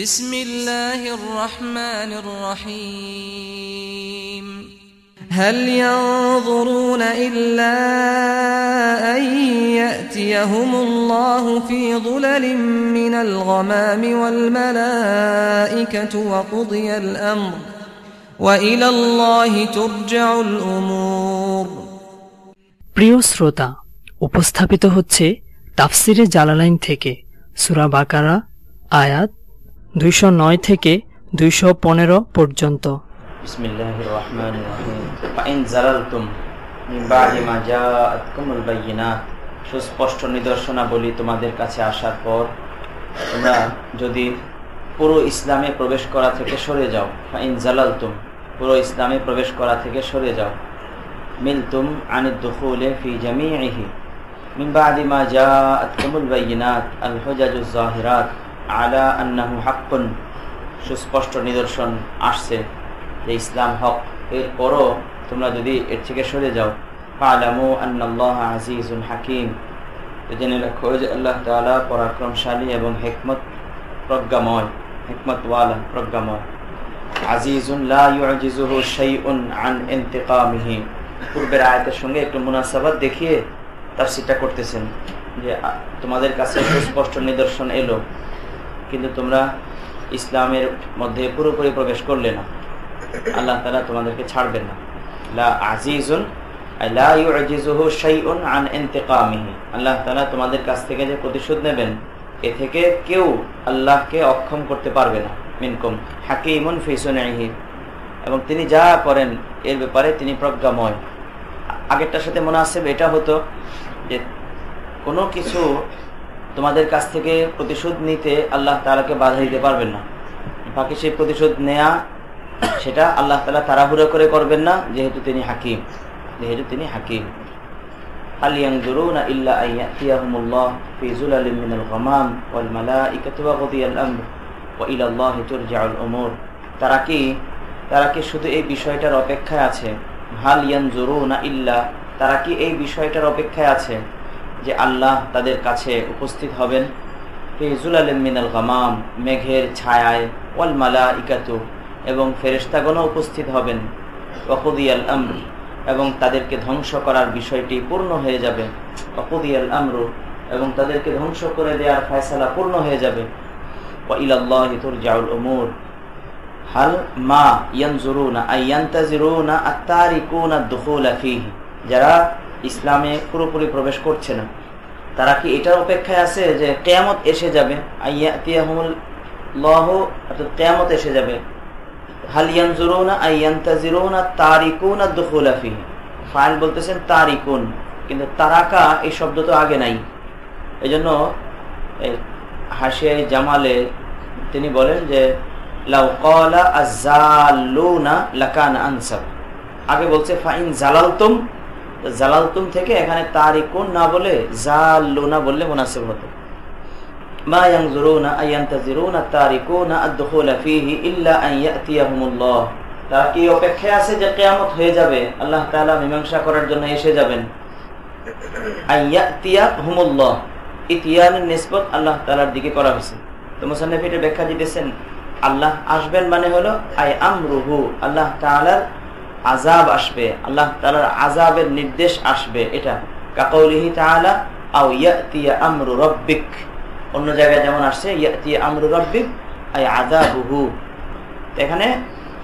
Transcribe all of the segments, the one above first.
بسم الله الرحمن الرحيم هل ينظرون إلا أن يأتيهم الله في ظلل من الغمام والملائكة وقضي الأمر وإلى الله ترجع الأمور প্রিয় শ্রোতা, উপস্থাপিত হচ্ছে তাফসিরে জালালাইন থেকে সূরা বাকারা আয়াত 209 থেকে 215 পর্যন্ত। বিসমিল্লাহির রহমানির রহিম। ফাইন জালালতুম মিন বাদি মা জাআতকুমুল বায়িনাত, সুস্পষ্ট নিদর্শনাবলী তোমাদের কাছে আসার পর তোমরা যদি পুরো ইসলামে প্রবেশ করা থেকে সরে যাও, ফাইন জালালতুম পুরো ইসলামে প্রবেশ করা থেকে সরে যাও, মিলতুম আনিদ দুখুলি ফি জামিইহি মিন বাদি মা জাআতকুমুল বায়িনাত আল হুজাজুজ যাহিরাত আলা আন্নাহু হাক্কুন, সুস্পষ্ট নিদর্শন আসছে যে ইসলাম হক, এরপরও তোমরা যদি এর থেকে সরে যাও, ফালামু আন্নাল্লাহ আজিজুন হাকিম, জেনে রাখো যে আল্লাহ তাআলা পরাক্রমশালী এবং প্রজ্ঞাময়, হিকমতওয়ালা, প্রজ্ঞাময়। আজিজুন লা ইউজিজুহু শাইউন আন ইন্তিকামিহি, পূর্বের আয়াতের সঙ্গে একটু মুনাসাবাত দেখিয়ে তাফসীরটা করতেছেন যে তোমাদের কাছে সুস্পষ্ট নিদর্শন এলো কিন্তু তোমরা ইসলামের মধ্যে পুরোপুরি প্রবেশ করলে না, আল্লাহ তাআলা তোমাদেরকে ছাড়বেন না। লা আজিজুন লা ইউজিজুহু শাইউন আন ইন্তিকামিহি, আল্লাহ তাআলা তোমাদের কাছ থেকে যে প্রতিশোধ নেবেন এ থেকে কেউ আল্লাহকে অক্ষম করতে পারবে না। মিনকুম হাকিমুন ফি সুনইহি, এবং তিনি যা করেন এর ব্যাপারে তিনি প্রজ্ঞাময়। আগেরটার সাথে মুনাসিব এটা হতো যে কোনো কিছু তোমাদের কাছ থেকে প্রতিশোধ নিতে আল্লাহ তাআলাকে বাধা দিতে পারবেন না, বাকি সেই প্রতিশোধ নেয়া সেটা আল্লাহ তাআলা তাড়াহুড়ো করে করবেন না, যেহেতু তিনি হাকিম, হাল ইয়ানজুরুনা ইল্লা আন ইয়াতিয়াহুমুল্লাহ ফি যুলালিন মিনাল গামাম ওয়াল মালাইকাতু ওয়া কুদিয়াল আমর ওয়া ইলা আল্লাহি তুরজাউল উমুর, তারা কি শুধু এই বিষয়টার অপেক্ষায় আছে? হাল ইয়ানজুরুনা ইল্লা, তারা কি এই বিষয়টার অপেক্ষায় আছে যে আল্লাহ তাদের কাছে উপস্থিত হবেন, ফি যুলালিন মিনাল গামাম, মেঘের ছায়ায়, ওয়াল মালাইকাতু, এবং ফেরেশতাগণও উপস্থিত হবেন, ওয়া কুদিয়াল আমর, এবং তাদেরকে ধ্বংস করার বিষয়টি পূর্ণ হয়ে যাবে, ওয়া কুদিয়াল আমরু, এবং তাদেরকে ধ্বংস করে দেওয়ার ফয়সালা পূর্ণ হয়ে যাবে, ওয়া ইলাল্লাহি তুরজাউল উমুর। হাল মা ইয়ানজুরুনা আই ইয়ান্তাজিরুনা আত-তারিকুনা আদ-দুখুলা ফীহি, যারা ইসলামে পুরোপুরি প্রবেশ করছে না তারা কি এটার অপেক্ষায় আছে যে কিয়ামত এসে যাবে? আইয়াতিয়াহুমুল্লাহু, অর্থাৎ কিয়ামত এসে যাবে। হাল ইয়ানজুরুনা আই ইয়ান্তাজিরুনা আত-তারিকুনা আদ-দুখুলা ফীহি, ফাইল বলতেছেন তারিকুন, কিন্তু তারাকা এই শব্দ তো আগে নাই, এজন্য হাশিয়ায়ে জামালে তিনি বলেন যে লাউ ক্বালা আয-যাল্লুনা লাকানা আনসাব, আগে বলছে ফাইন জালালতুম, জালালতুম থেকে এখানে তারিকুন না বলে জাল্লুনা বললে মুনাসিব হতো। মা ইয়ানজুরুনা আয়ান্তাজিরুনা তারিকুনা আদ-দুখুলা ফীহি ইল্লা আন ইয়াতিয়াহুমুল্লাহ, তারা কি অপেক্ষায় আছে যে কিয়ামত হয়ে যাবে, আল্লাহ তাআলা মীমাংসা করার জন্য এসে যাবেন। আয়াতিয়াহুমুল্লাহ, ইতিয়ানের নিসবত আল্লাহ তাআলার দিকে করা হয়েছে। তো মুসান্নিফ এটা ব্যাখ্যা দিতেছেন আল্লাহ আসবেন মানে হলো আই আমরুহু, আল্লাহ তাআলার আযাব আসবে, আল্লাহ তাআলার আযাবের নির্দেশ আসবে। এটা কাকাউলিহি তাআলা আও ইয়াতিয়া আমরু রাব্বিক, অন্য জায়গায় যেমন আসছে ইয়াতিয়া আমরু রাব্বিক আই আযাবুহু, এখানে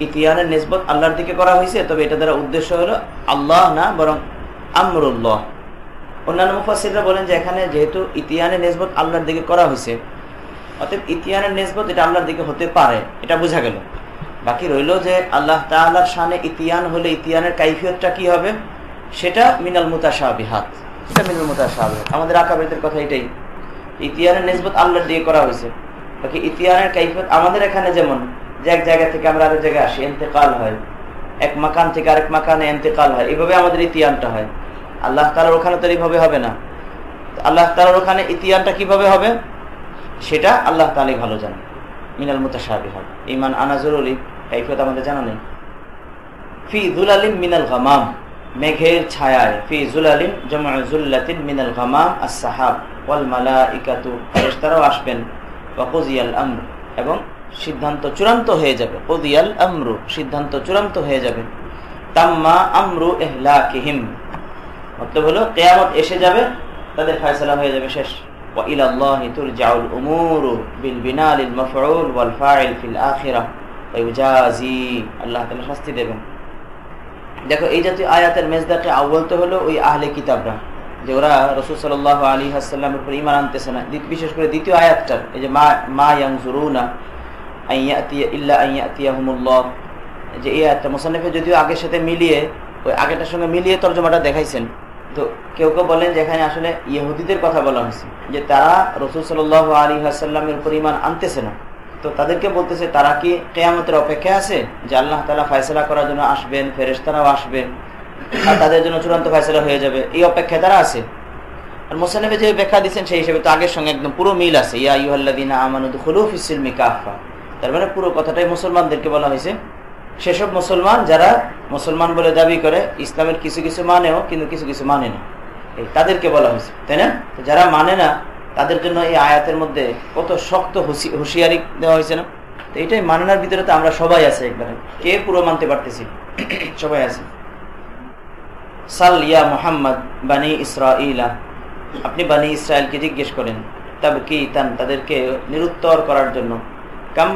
ইতিয়ানের নিসবত আল্লাহর দিকে করা হয়েছে, তবে এটা দ্বারা উদ্দেশ্য হলো আল্লাহ না বরং আমরুল্লাহ। অন্যান্য মুফাসসিররা বলেন যে এখানে যেহেতু ইতিয়ানের নিসবত আল্লাহর দিকে করা হয়েছে, অতএব ইতিয়ানের নিসবত এটা আল্লাহর দিকে হতে পারে, এটা বোঝা গেল। বাকি রইল যে আল্লাহ তাআলার শানে ইতিয়ান হলে ইতিয়ানের কাইফিয়তটা কি হবে, সেটা মিনাল মুতাশাবিহাত, এটা মিনাল মুতাশাবিহাত। আমাদের আকাবেরদের কথা এটাই, ইতিয়ানের নিসবত আল্লাহর দিকে করা হয়েছে, বাকি ইতিয়ানের কাইফিয়ত আমাদের এখানে যেমন যে এক জায়গা থেকে আমরা আরেক জায়গায় আসি, ইন্তেকাল হয়, এক মাকান থেকে আরেক মাকানে ইন্তেকাল হয়, এইভাবে আমাদের ইতিয়ানটা হয়। আল্লাহ তাআলার ওখানে তো এইভাবে হবে না, আল্লাহ তাআলার ওখানে ইতিয়ানটা কিভাবে হবে সেটা আল্লাহ তাআলাই ভালো জানেন। মিনাল মুতাশাবিহাত, ঈমান আনা জরুরি, কাইফিয়ত আমাদের জানা নেই। ফি যুলালিন মিনাল গামাম, মেঘের ছায়ায়, ফি যুলালিন জামউ যুল্লাতিন মিনাল গামাম আস-সাহাব ওয়াল মালাইকাতু, ফেরেশতারাও আসবেন, ওয়া কুজিয়াল আমর, এবং সিদ্ধান্ত চূড়ান্ত হয়ে যাবে। কুদিয়াল আমরু, সিদ্ধান্ত চূড়ান্ত হয়ে যাবে। তাম্মা আমরু ইহলাকিহিম, মতলব হলো কিয়ামত এসে যাবে, তাদের ফয়সালা হয়ে যাবে, শেষ। ওয়া ইলাল্লাহি তুরজাউল উমুরু বিল বিনালিল মাফউল ওয়াল ফাইল ফিল আখিরাহ ওয়া ইউজাজি, আল্লাহ তাআলা শাস্তি দেবেন। দেখো এই জাতীয় আয়াতের মেজদাকে আউয়াল তো হলো ওই আহলে কিতাবরা, যে ওরা রাসূল সাল্লাল্লাহু আলাইহি ওয়াসাল্লামের উপর ঈমান আনতেছে না। বিশেষ করে দ্বিতীয় আয়াতটার এই যে মা ইয়ানজুরুনা আইয়াতিয়া ইল্লা আইয়াতিয়াহুমুল্লাহ, যে এই আয়াতটা মুসান্নিফে যদিও আগের সাথে মিলিয়ে ওই আগেরটার সঙ্গে মিলিয়ে তরজমাটা দেখাইছেন। তো কেউ কেউ বলেন যে এখানে আসলে ইহুদিদের কথা বলা হয়েছে, যে তারা রাসূল সাল্লাল্লাহু আলাইহি ওয়াসাল্লামের উপর ঈমান আনতেছে না। তো তাদেরকে বলতেছে তারা কি কিয়ামতের অপেক্ষায় আছে, যে আল্লাহ তাআলা ফয়সালা করার জন্য আসবেন, ফেরেশতারাও আসবেন আর তাদের জন্য চূড়ান্ত ফয়সালা হয়ে যাবে, এই অপেক্ষায় তারা আছে। আর মুসান্নিফে যে ব্যাখ্যা দিচ্ছেন সেই হিসেবে তো আগের সঙ্গে একদম পুরো মিল আছে। ইয়া আইয়ুহাল্লাযীনা আমানু দুখুলু ফিস-সিলমি কাফা, তার মানে পুরো কথাটাই মুসলমানদেরকে বলা হয়েছে। সেসব মুসলমান যারা মুসলমান বলে দাবি করে, ইসলামের কিছু কিছু মানেও কিন্তু কিছু কিছু মানে না, এই তাদেরকে বলা হয়েছে, তাই না? যারা মানে না তাদের জন্য এই আয়াতের মধ্যে কত শক্ত হুঁশিয়ারি দেওয়া হয়েছে না? তো এটাই মানানোর ভিতরে তো আমরা সবাই আছে, একবারে কে পুরো মানতে পারতেছি, সবাই আছে। সাল ইয়া মুহাম্মদ বানি ইসরাঈলা, আপনি বানি ইসরায়েলকে জিজ্ঞেস করেন, তাবকীতান, তাদেরকে নিরুত্তর করার জন্য, কাম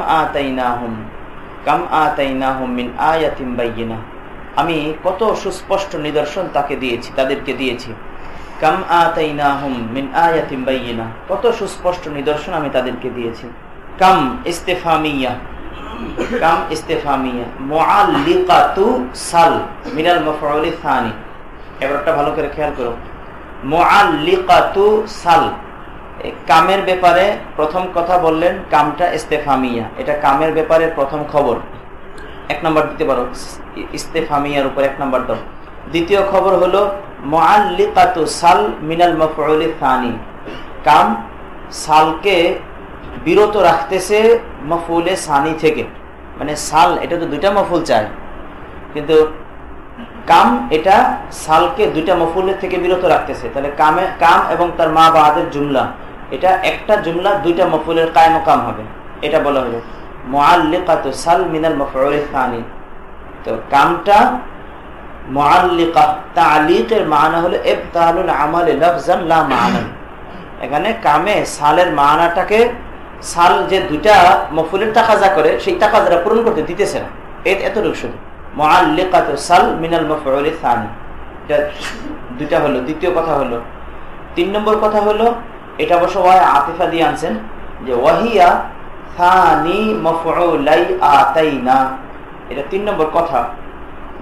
আতাইনাহুম মিন আয়াতিন বাইয়িনা, আমি কত সুস্পষ্ট নিদর্শন তাদেরকে দিয়েছি। কাম আতাইনাহুম মিন আয়াতিন বাইয়িনা, কত সুস্পষ্ট নিদর্শন আমি তাদেরকে দিয়েছি। কাম ইস্তিফামিয়া, কাম ইস্তিফামিয়া মুআল্লিকাতু সাল মিনাল মাফউলি থানি। এবারটা ভালো করে খেয়াল করো, মুআল্লিকাতু সাল, কামের ব্যাপারে প্রথম কথা বললেন, কামটা ইস্তেফামিয়া, এটা কামের ব্যাপারে প্রথম খবর, 1 নম্বর দিতে পারো, ইস্তেফামিয়ার উপর 1 নম্বর দাও। দ্বিতীয় খবর হলো মুআল্লিকাতু সাল মিনাল মাফউলি থানি, কাম সালকে বিরত রাখতেছে মাফউলে সানি থেকে, মানে সাল এটা তো দুইটা মাফউল চায়, কিন্তু কাম এটা সালকে দুইটা মাফউলের থেকে বিরত রাখতেছে। তাহলে কাম এবং তার মা বাদের জুমলা, এটা একটা জুমলা দুইটা মাফউলের কায়েম ও কাম হবে, এটা বলা হলো মুআল্লিকাতু সাল মিনাল মাফউলি থানি। তো কামটা মুআল্লিকা, তাআলিকের মানা হলো ইবতালুল আমাল লাফজান লা মানান। এখানে কামে সালের মানাটাকে, সাল যে দুইটা মাফউলের তাকাজা করে সেই তাকাজাটা পূরণ করতে দিতেছে না, এতটুকু শুধু। মুআল্লিকাতু সাল মিনাল মাফউলি থানি, এটা দুইটা হলো। দ্বিতীয় কথা হলো, 3 নম্বর কথা হলো, এটা অবশ্য আতিফা দিয়ে আনছেন, যে ওয়াহিয়া থানি মাফউলাই আতাইনা, এটা 3 নম্বর কথা,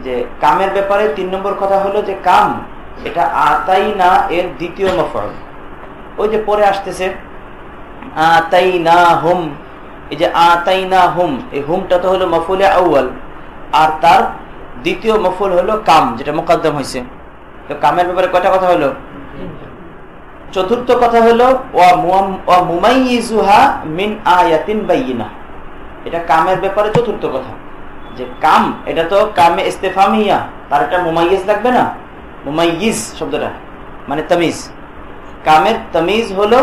যে কামের ব্যাপারে 3 নম্বর কথা হলো যে কাম এটা আতাইনা এর দ্বিতীয় মাফউল। ওই যে পরে আসতেছে আতাইনাহুম, এই যে আতাইনাহুম, এই হুমটা তো হলো মাফউলে আউয়াল, আর তার দ্বিতীয় মাফউল হলো কাম, যেটা মুকদ্দম হয়েছে। তো কামের ব্যাপারে কয়টা কথা হলো? চতুর্থ কথা হলো ওয়া মুমাইয়িজুহা মিন আয়াতিন বাইয়িনা, এটা কামের ব্যাপারে চতুর্থ কথা, যে কাম এটা তো কামে ইস্তেফামিয়া, তার একটা মুমাইয়িজ লাগবে না? মুমাইয়িজ শব্দটা মানে তামিজ, কামের তামিজ হলো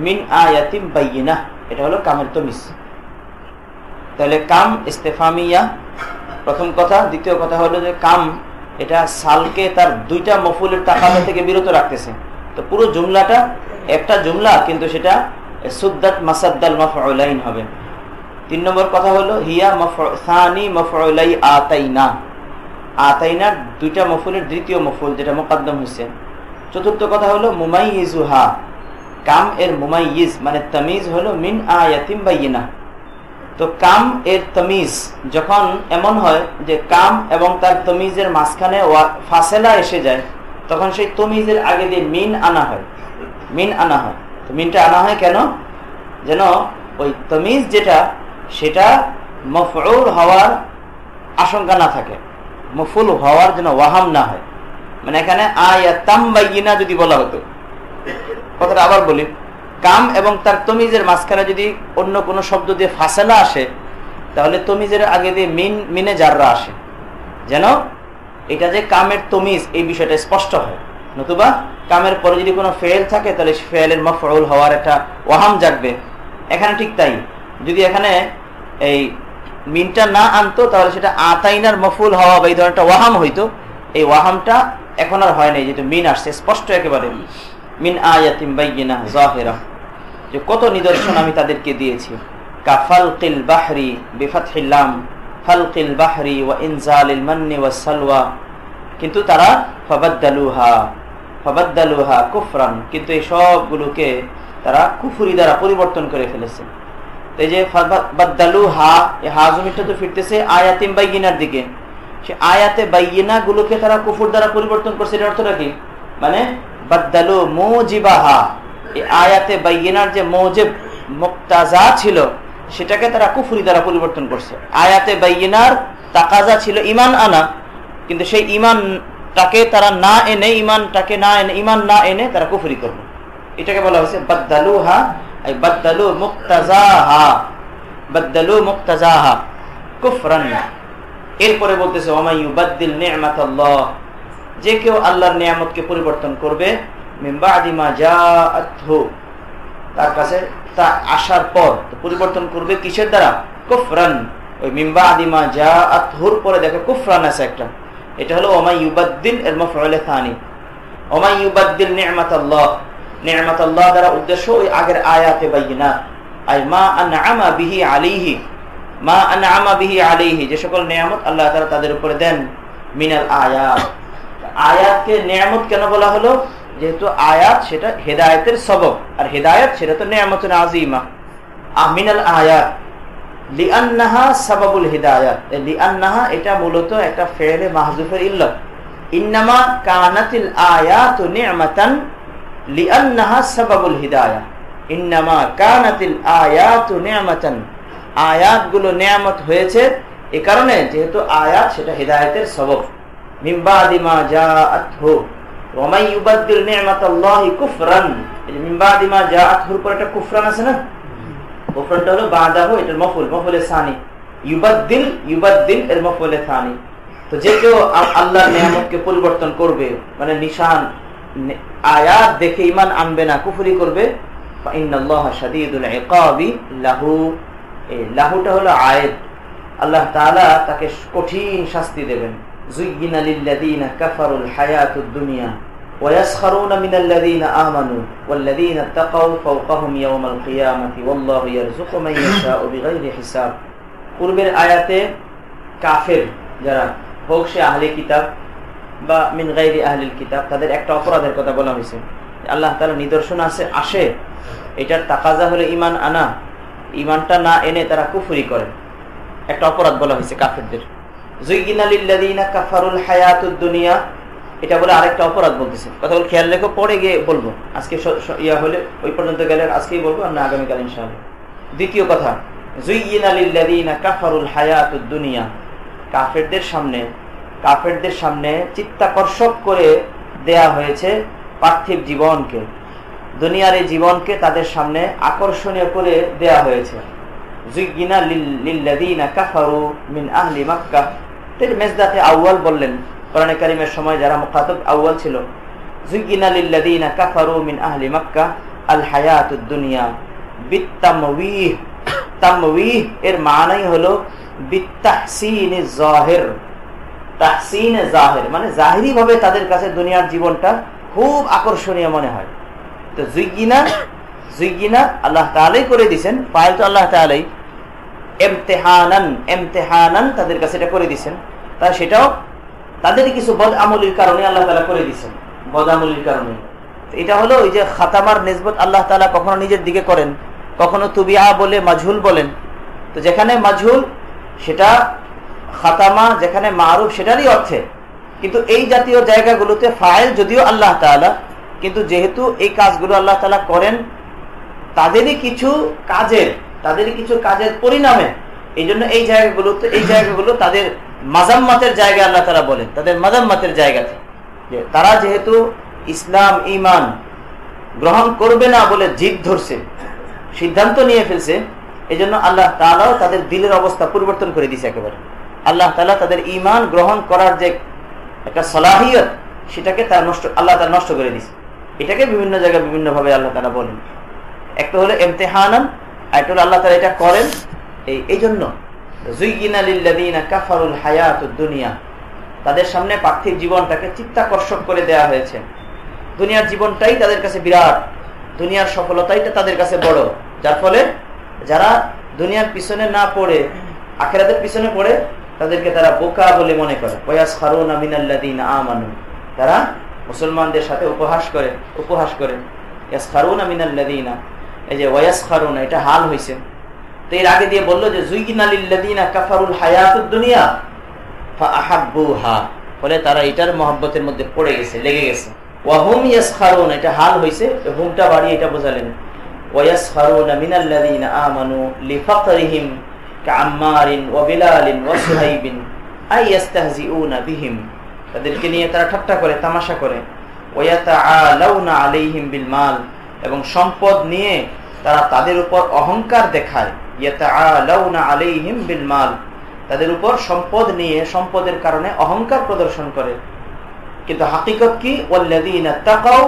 মিন আয়াতিন বাইয়িনা, এটা হলো কামের তামিজ। তাহলে কাম ইস্তেফামিয়া প্রথম কথা। দ্বিতীয় কথা হলো যে কাম এটা সালকে তার দুইটা মাফউলের তাকাজা থেকে বিরত রাখতেছে। তো পুরো জুমলাটা একটা জুমলা, কিন্তু সেটা সুদ্দাত মাসাদ্দাল মাফউলাইন হবে। 3 নম্বর কথা হলো হিয়া সানি মাফউলাই আতাইনা, আতাইনার দুইটা মাফউলের দ্বিতীয় মাফউল যেটা মুকদ্দম হয়েছে। চতুর্থ কথা হলো মুমাইয়িজুহা, কাম এর মুমাইয়িজ মানে তামিজ হলো মিন আয়াতিন বাইয়িনা। তো কাম এর তামিজ যখন এমন হয় যে কাম এবং তার তামিজের মাঝখানে ফাসেলা এসে যায়, তখন সেই তামিজের আগে দিয়ে মিন আনা হয়, মিন আনা হয়। তো মিনটা আনা হয় কেন? যেন ওই তামিজ যেটা সেটা মফউল হওয়ার আশঙ্কা না থাকে, মফউল হওয়ার যেন ওয়াহাম না হয়। মানে এখানে আয়াতাম বাইয়িনা যদি বলা হতো, কথাটা আবার বলি, কাম এবং তার তমিজের মাঝখানে যদি অন্য কোনো শব্দ দিয়ে ফাসলা আসে, তাহলে তমিজের আগে দিয়ে মিনে জাররা আসে, যেন এটা যে কামের তমিজ এই বিষয়টা স্পষ্ট হয়। নতুবা কামের পরে যদি কোনো ফেল থাকে তাহলে ফেলের মাফউল হওয়ার একটা ওয়াহাম জাগবে। এখানে ঠিক তাই, যদি এখানে এই মিনটা না আনতো তাহলে সেটা আতাইনার মফুল হওয়া বা এই ধরনের ওয়াহাম হইতো। এই ওয়াহামটা এখন আর হয় নাই, যেহেতু মিন আসছে স্পষ্ট একেবারে, মিন আয়াতিম বাইয়িনা যাহিরা, যে কত নিদর্শন আমি তাদেরকে দিয়েছি। কাফালকিল বাহরি বিফাতহিল লাম, ফালকিল বাহরি ওয়া ইনজালিল মান্নি ওয়াস সালওয়া, কিন্তু তারা ফাবাদদালুহা কুফরান, কিন্তু এই সবগুলোকে তারা কুফরি দ্বারা পরিবর্তন করে ফেলেছে। এই যে ফাবাদদালুহা, এই হা জমিটা তো ফিরতেছে আয়াতিম বাইয়িনার দিকে, সে আয়াতে বাইয়িনা গুলোকে তারা কুফর দ্বারা পরিবর্তন করছে। এর অর্থটা কি? মানে বাদদালু মুজিবাহা, এই আয়াতে বাইয়িনার যে মুজিব মুক্তাজা ছিল সেটাকে তারা কুফরি দ্বারা পরিবর্তন করছে। আয়াতে বাইয়িনার তাকাজা ছিল ঈমান আনা, কিন্তু সেই ঈমানটাকে তারা না এনে, ঈমান না এনে তারা কুফরি করবে। এটাকে বলা হয়েছে বাদদালুহা, এই বাদদালু মুক্তাজাহা কুফরান। এরপরে বলতেছে ওয়া মাইয়ুবাদদিল নি'মাতাল্লাহ, যে কেউ আল্লাহর নিয়ামতকে পরিবর্তন করবে, মিন বা'দি মা জাআতহু, তার কাছে তা আসার পর পরিবর্তন করবে কিসের দ্বারা? কুফরান। ওই মিন বা'দি মা জাআতহুর পরে দেখো কুফরান আছে একটা, এটা হলো ওয়া মাইয়ুবাদদিল এর মাফউল থানি। ওয়া মাইয়ুবাদদিল নি'মাতাল্লাহ, নি'মাতাল্লাহ দ্বারা উদ্দেশ্য ওই আগের আয়াতে বাইয়িনা, আই মা আনআমা বিহি আলাইহি, মা আনআমা বিহি আলাইহি, যে সকল নিয়ামত আল্লাহ তাআলা তাদের উপরে দেন, মিনাল আয়াত। আয়াতকে নিয়ামত কেন বলা হলো? যেহেতু আয়াত সেটা হেদায়েতের সবব, আর হেদায়েত সেটা তো নিয়ামতুন আযীমা। মিনাল আয়াত লিআন্নাহা সাবাবুল হিদায়াত, লিআন্নাহা এটা মূলত একটা ফেলে মাহযুফের ইল্লাত। ইন্নামা কানাতিল আয়াতু নি'মাতান লিআন্নাহা সাবাবুল হিদায়াহ, ইন্নামা কানাতিল আয়াতু নি'মাতান, আয়াতগুলো নিয়ামত হয়েছে এই কারণে যেহেতু আয়াত সেটা হিদায়াতের সবব। মিন বাদি মা জাআতহু ওয়া মান ইউবাদদিল নি'মাতাল্লাহি কুফরান, এই যে মিন বাদি মা জাআতহুর পর একটা কুফরান আছে না, কুফরানটা হলো বাদাহু, এটা মাফউলে সানি, ইউবাদদিল এর মাফউলে থানি। তো যে কেউ আল্লাহর নিয়ামতকে পরিবর্তন করবে, মানে নিশান আয়াত দেখে ঈমান আনবে না, কুফরি করবে, ফা ইন্নাল্লাহা শাদীদুল ইকাবি লাহু, এই লাহুটা হলো আয়াত, আল্লাহ তাআলা তাকে কঠিন শাস্তি দেবেন। যুয়্যিনা লিল্লাযীনা কাফারুল হায়াতুদ দুনিয়া ওয়া ইয়াসখারুনা মিনাল্লাযীনা আমানু ওয়াল্লাযীনা তাকাউ ফাওকাহুম ইয়াওমাল কিয়ামাতি ওয়াল্লাহু ইয়ারযুকু মান ইয়াশাউ বিগাইরি হিসাব। পূর্বের আয়াতে কাফের যারা, হোক সে আহলে কিতাব বা মিন গায়রি আহলিল কিতাব, তাদের একটা অপরাধের কথা বলা হয়েছে। আল্লাহ তাআলা নিদর্শন আসে, এটার তাকাজা হলো ঈমান আনা, ঈমানটা না এনে তারা কুফরি করে, একটা অপরাধ বলা হয়েছে কাফেরদের। যুয়্যিনা লিল্লাযীনা কাফারুল হায়াতুদ দুনিয়া, এটা বলে আরেকটা অপরাধ বলতেছে। কথা বল খেয়াল রেখো, পরে গিয়ে বলবো, আজকে হলে ওই পর্যন্ত গেলে আজকেই বলবো, আর না আগামীকাল ইনশাআল্লাহ। দ্বিতীয় কথা, যুয়্যিনা লিল্লাযীনা কাফারুল হায়াতুদ দুনিয়া, কাফেরদের সামনে চিত্তাকর্ষক করে দেয়া হয়েছে পার্থিব জীবনকে, দুনিয়ার এই জীবনকে তাদের সামনে আকর্ষণীয় করে দেয়া হয়েছে। যুয়্যিনা লিল্লাযীনা কাফারু মিন আহলি মক্কা, এর মেজদাতে আউয়াল বললেন, কোরআনে কারীমের সময় যারা মুখাতাব আউয়াল ছিল। যুয়্যিনা লিল্লাযীনা কাফারু মিন আহলি মক্কা আল হায়াতুদ দুনিয়া বিত্তামওয়িহ, তামওয়িহ এর মানাই হলো বিত্তাহসিনিজ যাহির, তাহসিনে যাহির মানে জাহিরি ভাবে তাদের কাছে দুনিয়ার জীবনটা খুব আকর্ষণীয় মনে হয়। তো যুয়্যিনা আল্লাহ তাআলাই করে দিয়েছেন, ফাইল তো আল্লাহ তাআলাই, ইমতিহানান তাদের কাছে এটা করে দিয়েছেন, তাই সেটাও তাদের কিছু বদ আমলির কারণে আল্লাহ তাআলা করে দিয়েছেন, বদ আমলির কারণে। এটা হলো ওই যে খাতামার নিসবত আল্লাহ তাআলা কখনো নিজের দিকে করেন, কখনো তুবিয়া বলে মাজহুল বলেন। তো যেখানে মাজহুল সেটা খাতামা, যেখানে মারুফ সেটারই অর্থে, কিন্তু এই জাতীয় জায়গাগুলোতে ফাইল যদিও আল্লাহ তাআলা, কিন্তু যেহেতু এই কাজগুলো আল্লাহ তাআলা করেন তাদেরই কিছু কাজের পরিণামে, এই জন্য এই জায়গাগুলো তাদের মাজাম্মাতের জায়গা আল্লাহ তাআলা বলেন, তাদের মাজাম্মাতের জায়গাতে, যে তারা যেহেতু ইসলাম ঈমান গ্রহণ করবে না বলে জিদ ধরছে, সিদ্ধান্ত নিয়ে ফেলছে, এই জন্য আল্লাহ তাআলাও তাদের দিলের অবস্থা পরিবর্তন করে দিয়েছে একেবারে। আল্লাহ তাআলা তাদের ঈমান গ্রহণ করার যে একটা সলাহিয়ত সেটাকে আল্লাহ তাআলা নষ্ট করে দিয়েছে। এটাকে বিভিন্ন জায়গায় বিভিন্ন ভাবে আল্লাহ তাআলা বলেন। একটা হলো ইমতিহানান, আয়াতুল আল্লাহ তাআলা এটা করেন এই জন্য যুইয়িনা লিল্লাযিনা কাফারুল হায়াতুদ দুনিয়া, তাদের সামনে পার্থিব জীবনটাকে চিত্তাকর্ষক করে দেয়া হয়েছে। দুনিয়ার জীবনটাই তাদের কাছে বিরাট, দুনিয়ার সফলতাই তাদের কাছে বড়, যার ফলে যারা দুনিয়ার পিছনে না পড়ে আখিরাতের পিছনে পড়ে তাদেরকে তারা বোকা বলে মনে করে। ওয়ায়াসখারুনা মিনাল্লাযিনা আমানু, তারা মুসলমানদের সাথে উপহাস করে। ইয়াসখারুনা মিনাল্লাযিনা, এই যে ওয়ায়াসখারুনা এটা হাল হইছে। তো এর আগে দিয়ে বললো যে যুইয়িনা লিল্লাযিনা কাফারুল হায়াতুদ দুনিয়া ফাআহাব্বুহা, ফলে তারা এটার মহব্বতের মধ্যে পড়ে গেছে, লেগে গেছে। ওয়াহুম ইয়াসখারুনা, এটা হাল হইছে, হুমটা বাড়িয়ে এটা বোঝালেন। ওয়ায়াসখারুনা মিনাল্লাযিনা আমানু লিফাকরিহিম কাআম্মারিন ওয়া বিলালিন ওয়া সুহাইবিন আই ইস্তাহজিউনা বিহিম, তাদেরকে নিয়ে তারা ঠাট্টা করে, তামাশা করে। ওয়ায়াতাআলাউনা আলাইহিম বিল মাল, এবং সম্পদ নিয়ে তারা তাদের উপর অহংকার দেখায়। ইয়াতাআলাউনা আলাইহিম বিল মাল, তাদের উপর সম্পদ নিয়ে সম্পদের কারণে অহংকার প্রদর্শন করে। কিন্তু হাকিকত কি? ওয়াল্লাযীনা তাকাউ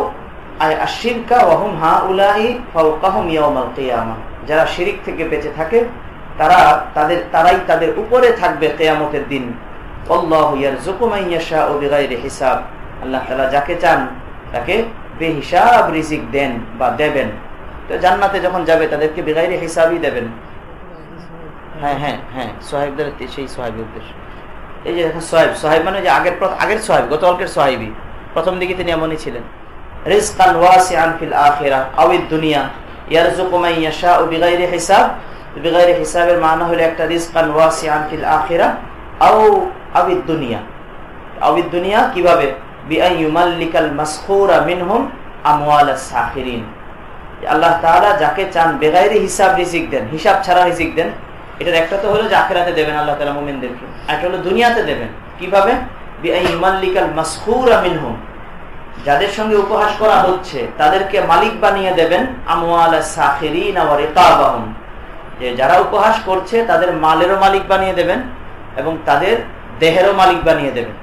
আই আশরিকা ওয়া হুম হাউলাই ফাওকাহুম ইয়াউমাল কিয়ামা, যারা শিরক থেকে বেঁচে থাকে তারাই তাদের উপরে থাকবে কিয়ামতের দিন। আল্লাহু ইয়ারযুকু মান ইয়াশাউ বিগাইরি হিসাব, আল্লাহ তাআলা যাকে চান তাকে বেহিসাব রিজিক দেন বা দেবেন। তো জান্নাতে যখন যাবে তাদেরকে বিগাইরি হিসাবই দেবেন। হ্যাঁ সোহাইবদের সেই সোহাইবের উদ্দেশ্য। এই যে দেখেন সোহাইব মানে যে আগের সোহাইব, গতকালকের সোহাইবি, প্রথম দিকে তিনি এমনই ছিলেন। রিজকান ওয়াসিআন ফিল আখিরাহ আওয়াদ দুনিয়া ইয়ারযুকু মান ইয়াশাউ বিগাইরি হিসাব। বিগাইরি হিসাবের মানে হলো একটা রিজকান ওয়াসিআন ফিল আখিরাহ আওয়াদ দুনিয়া। আওয়াদ দুনিয়া কিভাবে? বিআন ইউমাল্লিকাল মাসখুরা মিনহুম আমওয়ালাস সাখিরিন, আল্লাহ তাআলা যাকে চান বেগাইরি হিসাব রিজিক দেন, হিসাব ছাড়া রিজিক দেন। এটার একটা তো হলো যে আখিরাতে দেবেন আল্লাহ তাআলা মুমিনদেরকে, আর একটা হলো দুনিয়াতে দেবেন। কিভাবে? বিআন ইউমাল্লিকাল মাসখুরা মিনহুম, যাদের সঙ্গে উপহাস করা হচ্ছে তাদেরকে মালিক বানিয়ে দেবেন। আমওয়ালাস সাখিরিন ওয়া রিকাবাহুম, যে যারা উপহাস করছে তাদের মালেরও মালিক বানিয়ে দেবেন এবং তাদের দেহেরও মালিক বানিয়ে দেবেন।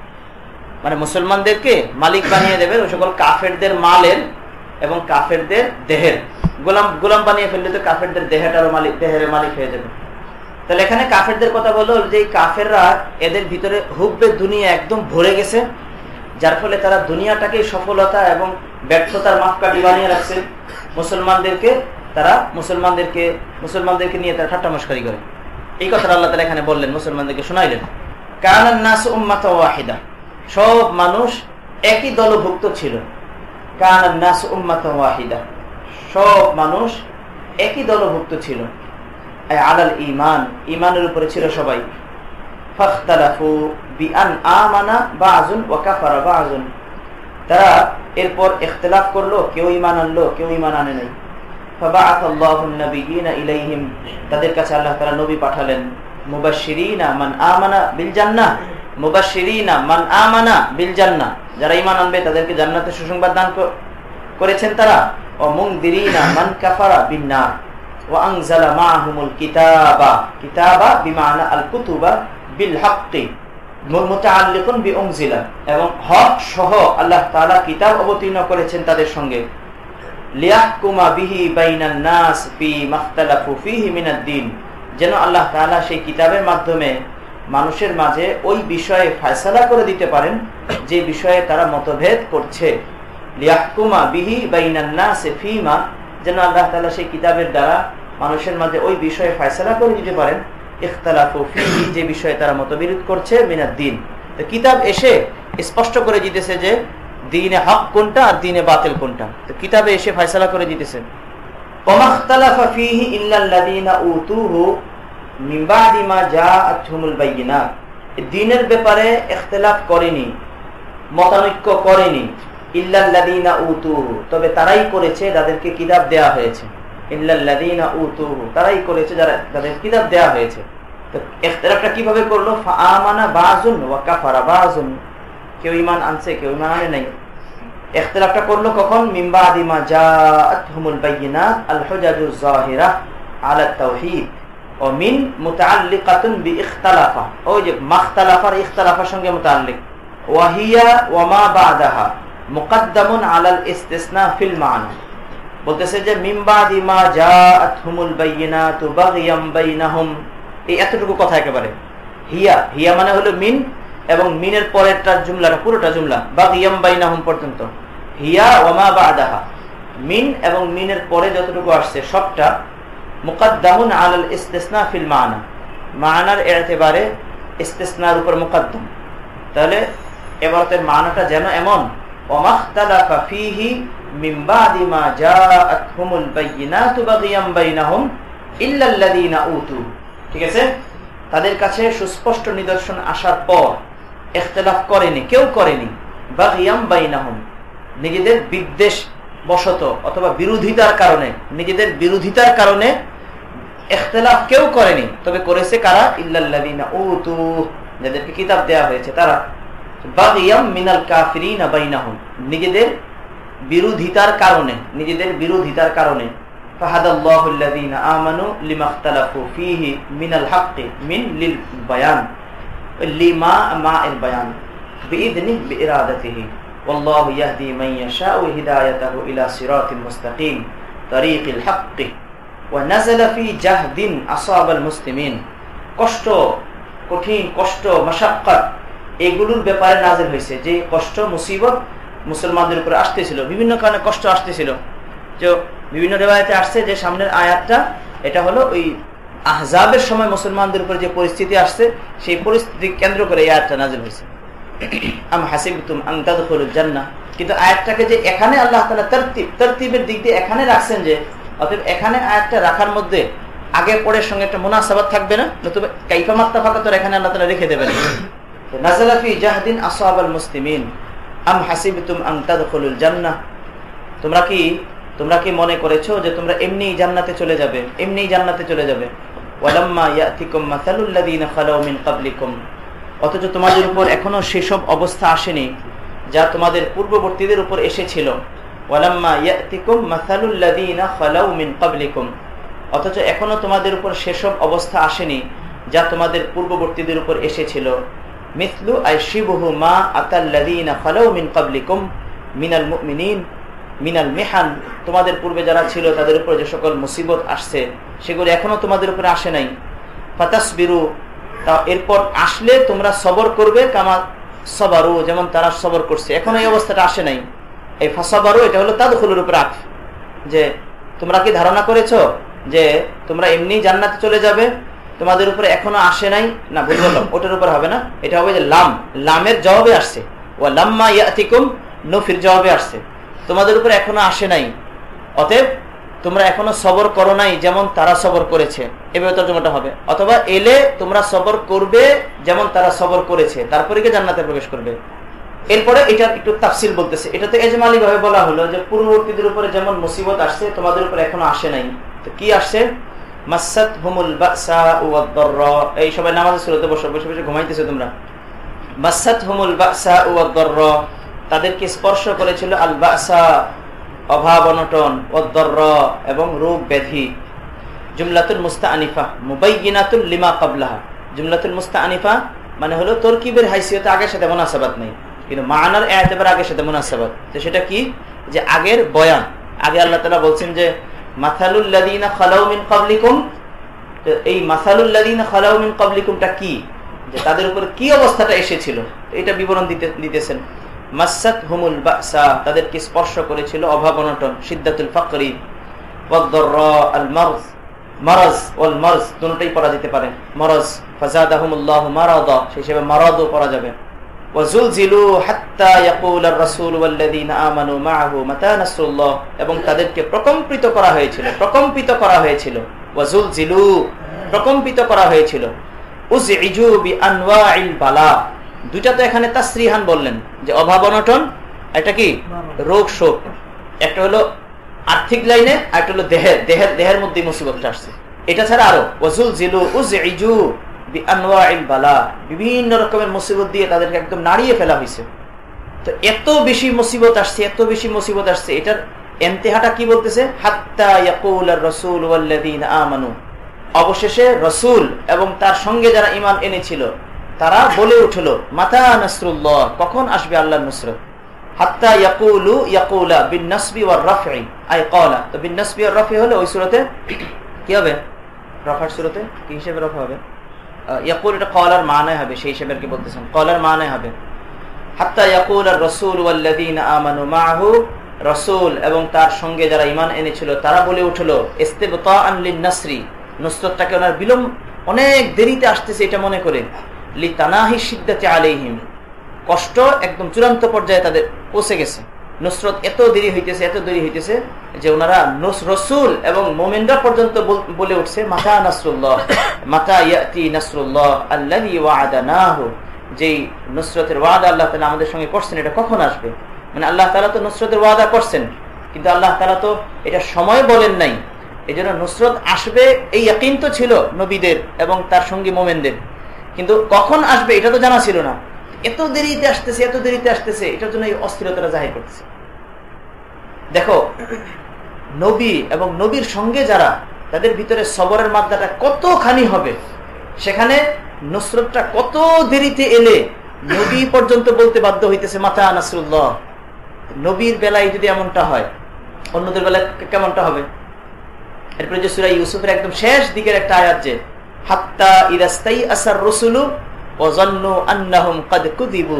মানে মুসলমানদেরকে মালিক বানিয়ে দেবেন ওই সকল কাফেরদের মালের এবং কাফেরদের দেহের। গোলাম বানিয়ে ফেললে তো কাফেরদের দেহের মালিক হয়ে যাবে। তাহলে এখানে কাফেরদের কথা বলো যে কাফেররা এদের ভিতরে হুব্বে দুনিয়া একদম ভরে গেছে, যার ফলে তারা দুনিয়াটাকে সফলতা এবং ব্যর্থতার মাপকাঠি বানিয়ে রাখছে। মুসলমানদেরকে নিয়ে তারা ঠাট্টা মশকরি করে। এই কথাটা আল্লাহ তাআলা এখানে বললেন, মুসলমানদেরকে শোনাইলেন। কানান নাস উম্মাতাও ওয়াহিদা, সব মানুষ একই দলভুক্ত ছিল। কানান নাস উম্মাতাও ওয়াহিদা, সব মানুষ একই দলভুক্ত ছিল। আলাল ঈমান, ঈমানের উপরে ছিল সবাই। ফাখতালাফু বিআন আমানা বাযুন ওয়া কাফারা বাযুন, তারা এরপর ইখতিলাফ করলো, কেউ ঈমান আনলো কেউ ঈমান আনে নাই। ফাবাআথাল্লাহু আন-নাবিয়্যিনা ইলাইহিম, তাদের কাছে আল্লাহ তাআলা নবী পাঠালেন। মুবাশশিরিনা মান আমানা বিল জান্নাহ, মুবাশশিরিনা মান আমানা বিল জান্নাহ, যারা ঈমান আনবে তাদেরকে জান্নাতের সুসংবাদ দান করেছেন তারা। ওয়া মুনদিরিনা মান কাফারা বিন নার ওয়া আনজালা মাআহুমুল কিতাবা বিমানা আল কুতুবা বিল হাক্কি মুতাআল্লিকুন বিউনজিলা, এবং হক সহ আল্লাহ তাআলা কিতাব অবতীর্ণ করেছেন তাদের সঙ্গে। লিয়াহকুমা বিহি বাইনান নাস ফি মাখতালাফু ফিহি মিনাদ দ্বীন, যেন আল্লাহ তাআলা সেই কিতাবের মাধ্যমে মানুষের মাঝে ওই বিষয়ে ফয়সালা করে দিতে পারেন যে বিষয়ে তারা মতভেদ করছে। লিয়াহকুমা বিহি বাইনান নাস ফিমা, যেন আল্লাহ তাআলা সেই কিতাবের দ্বারা মানুষের মাঝে ওই বিষয়ে ফয়সালা করে দিতে পারেন। ইখতিলাফু ফিহি, যে বিষয়ে তারা মতবিরোধ করছে, মিনাদ দ্বীন। তো কিতাব এসে স্পষ্ট করে দিতেছে যে দ্বীনে হক কোনটা আর দ্বীনে বাতিল কোনটা। তো কিতাবে এসে ফয়সালা করে দিতেছে। ওয়ামাখতালাফা ফিহি ইল্লাল্লাযীনা উতুহু মিন বাদি মা জাআতহুমুল বায়িনাত, দ্বীনের ব্যাপারে ইখতিলাফ করেনি, মতানৈক্য করেনি। ইল্লাল্লাযীনা উতুহু, তবে তারাই করেছে যাদেরকে কিতাব দেয়া হয়েছে। ইল্লাল্লাযীনা উতুহু, তারাই করেছে যাদের কিতাব দেয়া হয়েছে। তো ইখতিলাফটা কিভাবে করলো? ফাআমানা বাযুন ওয়া কাফারা বাযুন, কেউ ঈমান আনছে কেউ ঈমান আনে নাই। ইখতিলাফটা করলো কখন? মিন বাদি মা জাআতহুমুল বায়িনাত আল হুজাজুজ যাহিরা আলা তাওহীদ ওয়া মিন মুতাআল্লিকাতুন বিইখতিলাফা, ওই যে মাখতালাফার ইখতিলাফের সঙ্গে মুতাআল্লিক। ওয়া হিয়া ওয়া মা বাদাহা মুকদ্দামুন আলাল ইসতিসনা ফিল মানা, বলতেছে যে মিন বাদি মা জাআতহুমুল বায়িনাতু বাগিয়াম বাইনাহুম, এই এতটুকু কথা একেবারে। হিয়া, হিয়া মানে হলো মিন, এবং মিনের পরেরটা জুমলাটা পুরোটা জুমলা বাগিয়াম বাইনাহুম পর্যন্ত। হিয়া ওয়া মা বাদাহা, মিন এবং মিনের পরে যতটুকু আসছে সবটা মুকদ্দামুন আলাল ইস্তিসনা ফিল মানা, মানার এতেবারে ইস্তিসনার উপর মুকদ্দম। তাহলে ইবারতের মানাটা যেন এমন ওমাখতালাফা ফীহি মিন বাদি মা জাআতহুমুল বায়িনাতু বাগিয়াম বাইনাহুম ইল্লাল্লাযীনা উতু, ঠিক আছে? তাদের কাছে সুস্পষ্ট নিদর্শন আসার পর ইখতিলাফ করেনি, কেউ করেনি। বাগিয়াম বাইনাহুম, নিজেদের বিদ্বেষ বশত অথবা বিরোধিতার কারণে, নিজেদের বিরোধিতার কারণে ইখতিলাফ কেউ করেনি, তবে করেছে কারা? ইল্লাল্লাযীনা উতু, যাদেরকে কিতাব দেয়া হয়েছে তারা। বাগিয়াম মিনাল কাফিরিনা বাইনাহুম, নিজেদের বিরোধিতার কারণে, নিজেদের বিরোধিতার কারণে। ফাহাদাল্লাহুল্লাযীনা আমানু লিমাখতালাফু ফীহি মিনাল হাক্কি মিন লিল বায়ান, লিমা মা এর বায়ান বিইذনিহি বিইরাদাতিহি ওয়াল্লাহু ইয়াহদি মান ইয়াশাউ হিদায়াতাহু ইলা সিরাতিল মুস্তাকিম তারিকিল হাক্কি ওয়া নাযালা ফী জাহদিন আসাবাল মুসলিমিন। কষ্ট, কঠিন কষ্ট, মাশাক্কাত, এগুলোর ব্যাপারে নাযিল হয়েছে। যে কষ্ট মুসিবত মুসলমানদের উপরে আসতেছিল, বিভিন্ন কারণে কষ্ট আসতেছিল। যে বিভিন্ন রিওয়ায়াতে আসছে যে সামনের আয়াতটা এটা হলো ওই আহজাবের সময় মুসলমানদের উপরে যে পরিস্থিতি আসছে সেই পরিস্থিতি কেন্দ্র করে এই আয়াতটা নাযিল হয়েছে। আম হাসিবতুম আন তাদখুলুল জান্নাহ, কিন্তু আয়াতটাকে যে এখানে আল্লাহ তাআলা তারতিবের দিক দিয়ে এখানে রাখছেন, যে অতএব এখানে আয়াতটা রাখার মধ্যে আগে পরের সঙ্গে একটা মুনাসাবাত থাকবে না, নতুবা কাইফা মাত্তাফাকাত এখানে আল্লাহ তাআলা রেখে দেবেন। নাযালা ফি জাহদিন আসাবাল মুসলিমিন আম হাসিবতুম আন তাদখুলুল জান্নাহ, তোমরা কি মনে করেছো যে তোমরা এমনিই জান্নাতে চলে যাবে, এমনিই জান্নাতে চলে যাবে। ওয়ালাম্মা ইয়াতিকুম মাসালুল লাযীনা খালাউ মিন ক্বাবলিকুম, অথচ তোমাদের উপর এখনো সেসব অবস্থা আসেনি যা তোমাদের পূর্ববর্তীদের উপর এসেছিল। ওয়ালাম্মা ইয়াতিকুম মাসালুল লাযীনা খালাউ মিন ক্বাবলিকুম, অথচ এখনো তোমাদের উপর সেসব অবস্থা আসেনি যা তোমাদের পূর্ববর্তীদের উপর এসেছিল। মিসলু আইশিবহু মা আতাল্লাযীনা খালাউ মিন ক্বাবলিকুম মিনাল মুমিনিন মিনাল মিহান, তোমাদের পূর্বে যারা ছিল তাদের উপর যে সকল মুসিবত আসছে সেগুলো এখনো তোমাদের উপরে আসে নাই। ফাতাসবিরু, তা এরপর আসলে তোমরা সবর করবে, কামা সবারু, যেমন তারা সবর করছে। এখন এই অবস্থাটা আসে নাই। এই ফাসাবারু এটা হলো তাদখুলুর উপর আতফ, যে তোমরা কি ধারণা করেছো যে তোমরা এমনি জান্নাতে চলে যাবে, তোমাদের উপরে এখনো আসে নাই? না, ভুল বললাম, ওটার উপর হবে না, এটা হবে যে লামের জবাবে আসছে। ওয়া লাম্মা ইয়াতিকুম নফির জবাবে আসছে, তোমাদের উপরে এখনো আসে নাই, অতএব তোমরা এখনো সবর করো নাই যেমন তারা সবর করেছে, এভাবে তর্জমাটা হবে। অথবা এলে তোমরা সবর করবে যেমন তারা সবর করেছে, তারপরে কি জান্নাতে প্রবেশ করবে। এরপরে এটার একটু তাফসিল বলতেছে। এটা তো এজমালি ভাবে বলা হলো যে পূর্ববর্তীদের উপরে যেমন মুসিবত আসছে তোমাদের উপরে এখনো আসে নাই। তো কি আসছে? মাসাতহুমুল বাসা ওয়াদ দাররা, এই সবাই নামাজের সুরতে বসে বসে ঘুমাইতেছে তোমরা। মাসাতহুমুল বাসা ওয়াদ দাররা, তাদেরকে স্পর্শ করেছিল আল বাসা, অভাব অনটন, ওয়াদ-দাররা, এবং রোগ ব্যাধি। জুমলাতুল মুস্তাআনিফা মুবায়্যিনাতুল লিমা ক্বাবলাহা, জুমলাতুল মুস্তাআনিফা মানে হলো তরকিবের হাইসিয়তে আগের সাথে মুনাসাবাত নেই, কিন্তু মানার এতেবারে আগের সাথে মুনাসাবাত। তো সেটা কি? যে আগের বয়ান, আগে আল্লাহ তাআলা বলছেন যে মাসালুল লাযীনা খালাউ মিন ক্বাবলিকুম, তো এই মাসালুল লাযীনা খালাউ মিন ক্বাবলিকুমটা কি, যে তাদের উপর কি অবস্থাটা এসেছিল, এটা বিবরণ দিতেছেন। মাসাতহুমুল বাসা, তাদেরকে স্পর্শ করেছিল অভাব অনটন, শিদ্দাতুল ফাকরি, ওয়াদ-দাররা, আল মারজ, মারাজ ওয়াল মারজ দুটোই পড়া যেতে পারে। মারাজ ফাজাদাহুমুল্লাহু মারাদা, সেই হিসেবে মারাদও পড়া যাবে। ওয়াজুলজিলু হাত্তা ইয়াকুলার রাসূল ওয়াল্লাযীনা আমানু মাআহু মাতা নাসরুল্লাহ, এবং তাদেরকে প্রকম্পিত করা হয়েছিল, প্রকম্পিত করা হয়েছিল। ওয়াজুলজিলু, প্রকম্পিত করা হয়েছিল। উযইজু বিআনওয়াইল বালা, দুইটা তো এখানে তাসরিহান বললেন যে অভাব অনটন, এটা কি রোগ শোক, একটা হলো আর্থিক লাইনে, আর একটা হলো দেহের মধ্যে মুসিবতটা আসছে। এটা ছাড়া আরো ওয়াজুলজিলু উযইজু বিআনওয়াইল বালা, বিভিন্ন রকমের মুসিবত দিয়ে তাদেরকে একদম নাড়িয়ে ফেলা হয়েছে। তো এত বেশি মুসিবত আসছে, এত বেশি মুসিবত আসছে, এটার ইন্তেহাটা কি বলতেছে? হাত্তা ইয়াকুলার রাসূল ওয়াল্লাযীনা আমানু, অবশেষে রাসূল এবং তার সঙ্গে যারা ঈমান এনেছিল তারা বলে উঠলো মাতা নাসরুল্লাহ, কখন আসবে আল্লাহর নুসরত। হাত্তা ইয়াকুলু ইয়াকুলা বিন নাসবি ওয়ার রাফঈ, আই ক্বালা, তো বিন নাসবি আর রাফি হলে ওই সূরাতে কি হবে? রফার সূরাতে কি হিসেবে রফা হবে? ইয়াকুল, এটা ক্বালার মানায় হবে, সেই হিসেবে আর কি বলতেছেন, ক্বালার মানায় হবে। হাত্তা ইয়াকুল আর রাসূল ওয়াল্লাযীনা আমানু মাআহু, রাসূল এবং তার সঙ্গে যারা ঈমান এনেছিল তারা বলে উঠলো ইস্তিবতাআন লিন-নাসরি, নুসরতটাকে ওনার বিলম্ব, অনেক দেরিতে আসতেছে এটা মনে করে, লিতানাহি শিদ্দাতি আলাইহিম, কষ্ট একদম চূড়ান্ত পর্যায়ে তাদের পৌঁছে গেছে, নুসরত এত দেরি হইতেছে যে ওনারা রাসূল এবং মুমিনরা পর্যন্ত বলে উঠছে মাতা নাসরুল্লাহ, মাতা ইয়াতি নাসরুল্লাহ আল্লাযী ওয়া'আদানাহু, যেই নুসরতের ওয়াদা আল্লাহ তাআলা আমাদের সঙ্গে করছেন এটা কখন আসবে। মানে আল্লাহ তাআলা তো নুসরতের ওয়াদা করছেন, কিন্তু আল্লাহ তাআলা তো এটা সময় বলেন নাই। এজন্য নুসরত আসবে এই ইয়াকিন তো ছিল নবীদের এবং তার সঙ্গী মুমিনদের, কিন্তু কখন আসবে এটা তো জানা ছিল না। এত দেরিতে আসতেছে, এটার জন্য এই অস্থিরতাটা জাহির করতেছে। দেখো, নবী এবং নবীর সঙ্গে যারা, তাদের ভিতরে সবরের মাত্রাটা কতখানি হবে, সেখানে নুসরতটা কত দেরিতে এলে নবী পর্যন্ত বলতে বাধ্য হইতেছে মাতা নাসরুল্লাহ। নবীর বেলায় যদি এমনটা হয়, অন্যদের বেলায় কেমনটা হবে? এরপরে যে সূরা ইউসুফের একদম শেষ দিকের একটা আয়াত, যে হাত্তা ইদাস্তাই আসার রসুলু ওয়া যান্নু আন্নাহুম ক্বাদ কুযিবু,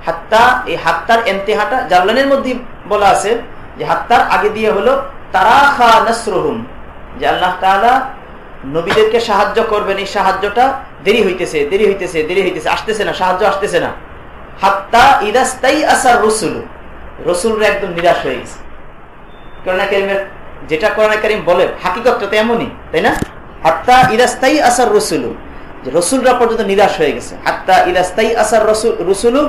হাত্তা, এই হাত্তার ইন্তিহাটা জালালের মধ্যে বলা আছে, যে হাত্তার আগে দিয়ে হলো তারাখা নাসরুহুম, যে আল্লাহ তাআলা নবীদেরকে সাহায্য করবেন, এই সাহায্যটা দেরি হইতেছে, আসতেছে না, সাহায্য আসতেছে না। হাত্তা ইদাস্তাই আসার রসুলু, রসুলরা একদম নিরাশ হয়ে গেছে। কোরআন কারীমের যেটা কোরআন কারীম বলে হাকিকতটা তো এমনই, তাই না? হাত্তা ইদাস্তাই আসার রসুলু, যে রসুলরা পর্যন্ত নিরাশ হয়ে গেছে। হাত্তা ইদাস্তাই আসার রসুলু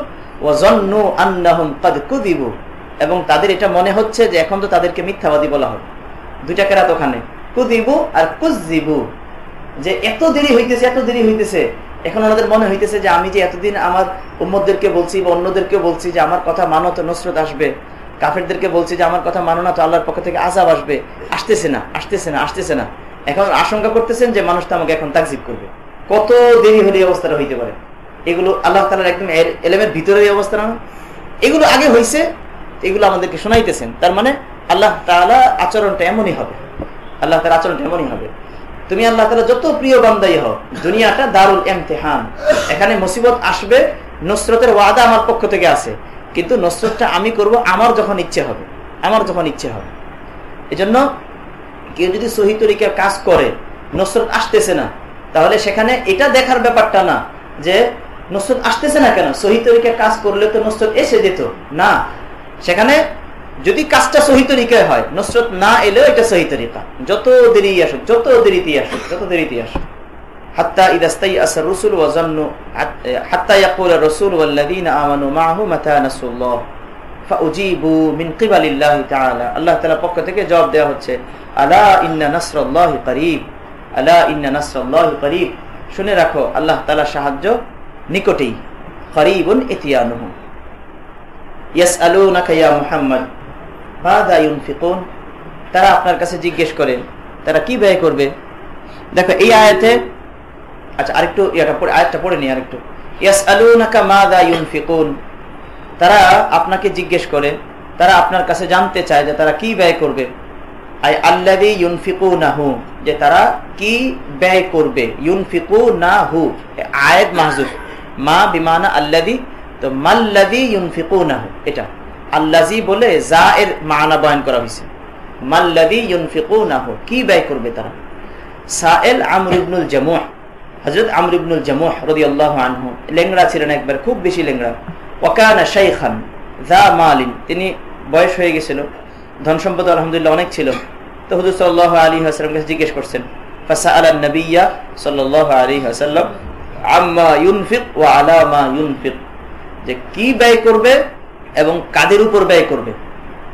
ওয়া যান্নু আন্নাহুম ক্বাদ কুযিবু, এবং তাদের এটা মনে হচ্ছে যে এখন তো তাদেরকে মিথ্যাবাদী বলা হবে। দুইটা কেরাত ওখানে, কুযিবু আর কুযিবু, যে এত দেরি হইতেছে, এখন ওনাদের মনে হইতেছে যে আমি যে এতদিন আমার উম্মতদেরকে বলছি বা অন্যদেরকে বলছি যে আমার কথা মানো তো নুসরত আসবে, কাফেরদেরকে বলছি যে আমার কথা মানো না তো আল্লাহর পক্ষ থেকে আযাব আসবে, আসতেছে না। এখন আশঙ্কা করতেছেন যে মানুষ তো আমাকে এখন তাকযীব করবে। কত দেরি হলে এই অবস্থাটা হইতে পারে? এগুলো আল্লাহ তাআলার একদম এলেমের ভিতরে এই অবস্থা না, এগুলো আগে হয়েছে, এগুলো আমাদেরকে শোনাইতেছেন। তার মানে আল্লাহ তাআলা আচরণটা এমনই হবে, তুমি আল্লাহ তাআলা যত প্রিয় বান্দাই হও, দুনিয়াটা দারুল ইমতিহান, এখানে মুসিবত আসবে, নুসরতের ওয়াদা আমার পক্ষ থেকে আছে, কিন্তু নুসরতটা আমি করব আমার যখন ইচ্ছে হবে। এজন্য কেউ যদি সহি তরিকার কাজ করে, নুসরত আসতেছে না, তাহলে সেখানে এটা দেখার ব্যাপারটা না যে নুসরত আসতেছে না কেন, সহি তরিকার কাজ করলে তো নুসরত এসে যেত না। সেখানে যদি কাজটা সহি তরিকায় হয়, নুসরত না এলেও এটা সহি তরিকা, যত দেরিতেই আসুক। হাত্তা ইদাস্তাই আসার রসুল ওয়া যান্নু, হাত্তা ইয়াকুল আর-রাসূল ওয়াল্লাযীনা আমানু মাআহু মাতা নাসরুল্লাহ ফাউজিবু মিন কিবালিল্লাহি তাআলা, আল্লাহ তাআলার পক্ষ থেকে জবাব দেওয়া হচ্ছে, আলা ইন্না নাসরাল্লাহি করিব, শুনে রাখো আল্লাহ তাআলার সাহায্য নিকটেই। করিবুন ইতিয়ানুহু, ইয়াসআলুনাকা ইয়া মুহাম্মদ মাযা ইউনফিকুন, তারা আপনার কাছে জিজ্ঞেস করে তারা কি ব্যয় করবে। দেখো এই আয়াতে, আচ্ছা আরেকটু আয়াতটা পড়ে নি আরেকটু। ইয়াসআলুনাকা মাযা ইউনফিকুন, তারা আপনাকে জিজ্ঞেস করে, তারা আপনার কাছে জানতে চায় যে তারা কি ব্যয় করবে। আই আল্লাযী ইউনফিকুনাহু, যে তারা কি ব্যয় করবে। ইউনফিকুনাহু আয়াত মাহযুফ, মা বিমানা আল্লাযী, তো মাল্লাযী ইউনফিকুনাহু, এটা আল্লাযী বলে যা এর মানা বয়ান করা হয়েছে। মাল্লাযী ইউনফিকুনাহু, কি ব্যয় করবে তারা। সাইল আমর ইবনুল জামুহ, হযরত আমর ইবনুল জামুহ রাদিয়াল্লাহু আনহু লেংড়া ছিলেন, একবার খুব বেশি লেংড়া। ওয়া কানা শাইখান যা মালিন, তিনি বয়স হয়ে গেছিল, ধন সম্পদ আলহামদুলিল্লাহ অনেক ছিল। তো হুজুর সাল্লাল্লাহু আলাইহি ওয়াসাল্লাম কাছে জিজ্ঞেস করছেন, ফাসাআলান নবিয়্যা সাল্লাল্লাহু আলাইহি ওয়াসাল্লাম আম্মা ইউনফিক ওয়া আলা মা ইউনফিক, যে কি ব্যয় করবে এবং কাদের উপর ব্যয় করবে।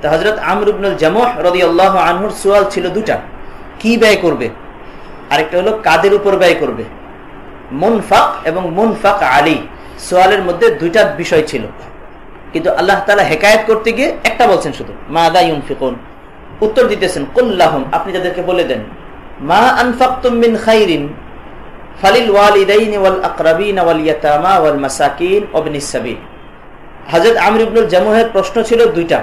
তো হযরত আমর ইবনুল জামুহ রাদিয়াল্লাহু আনহুর সওয়াল ছিল দুটা, কি ব্যয় করবে, আরেকটা হলো কাদের উপর ব্যয় করবে। মুনফাক এবং মুনফাক আলী, সওয়ালের মধ্যে দুইটা বিষয় ছিল, কিন্তু আল্লাহ তাআলা হেকায়েত করতে গিয়ে একটা বলছেন শুধু, মাযা ইউনফিকুন, উত্তর দিতেছেন কুল্লাহুম, আপনি তাদেরকে বলে দেন, মা আনফাকতুম মিন খাইরিন ফালিল ওয়ালিদাইনি ওয়াল আকরাবিন ওয়াল ইয়াতামা ওয়াল মাসাকিন ওয়া ইবনিস সাবিল। হযরত আমর ইবনুল জামুহের প্রশ্ন ছিল দুইটা,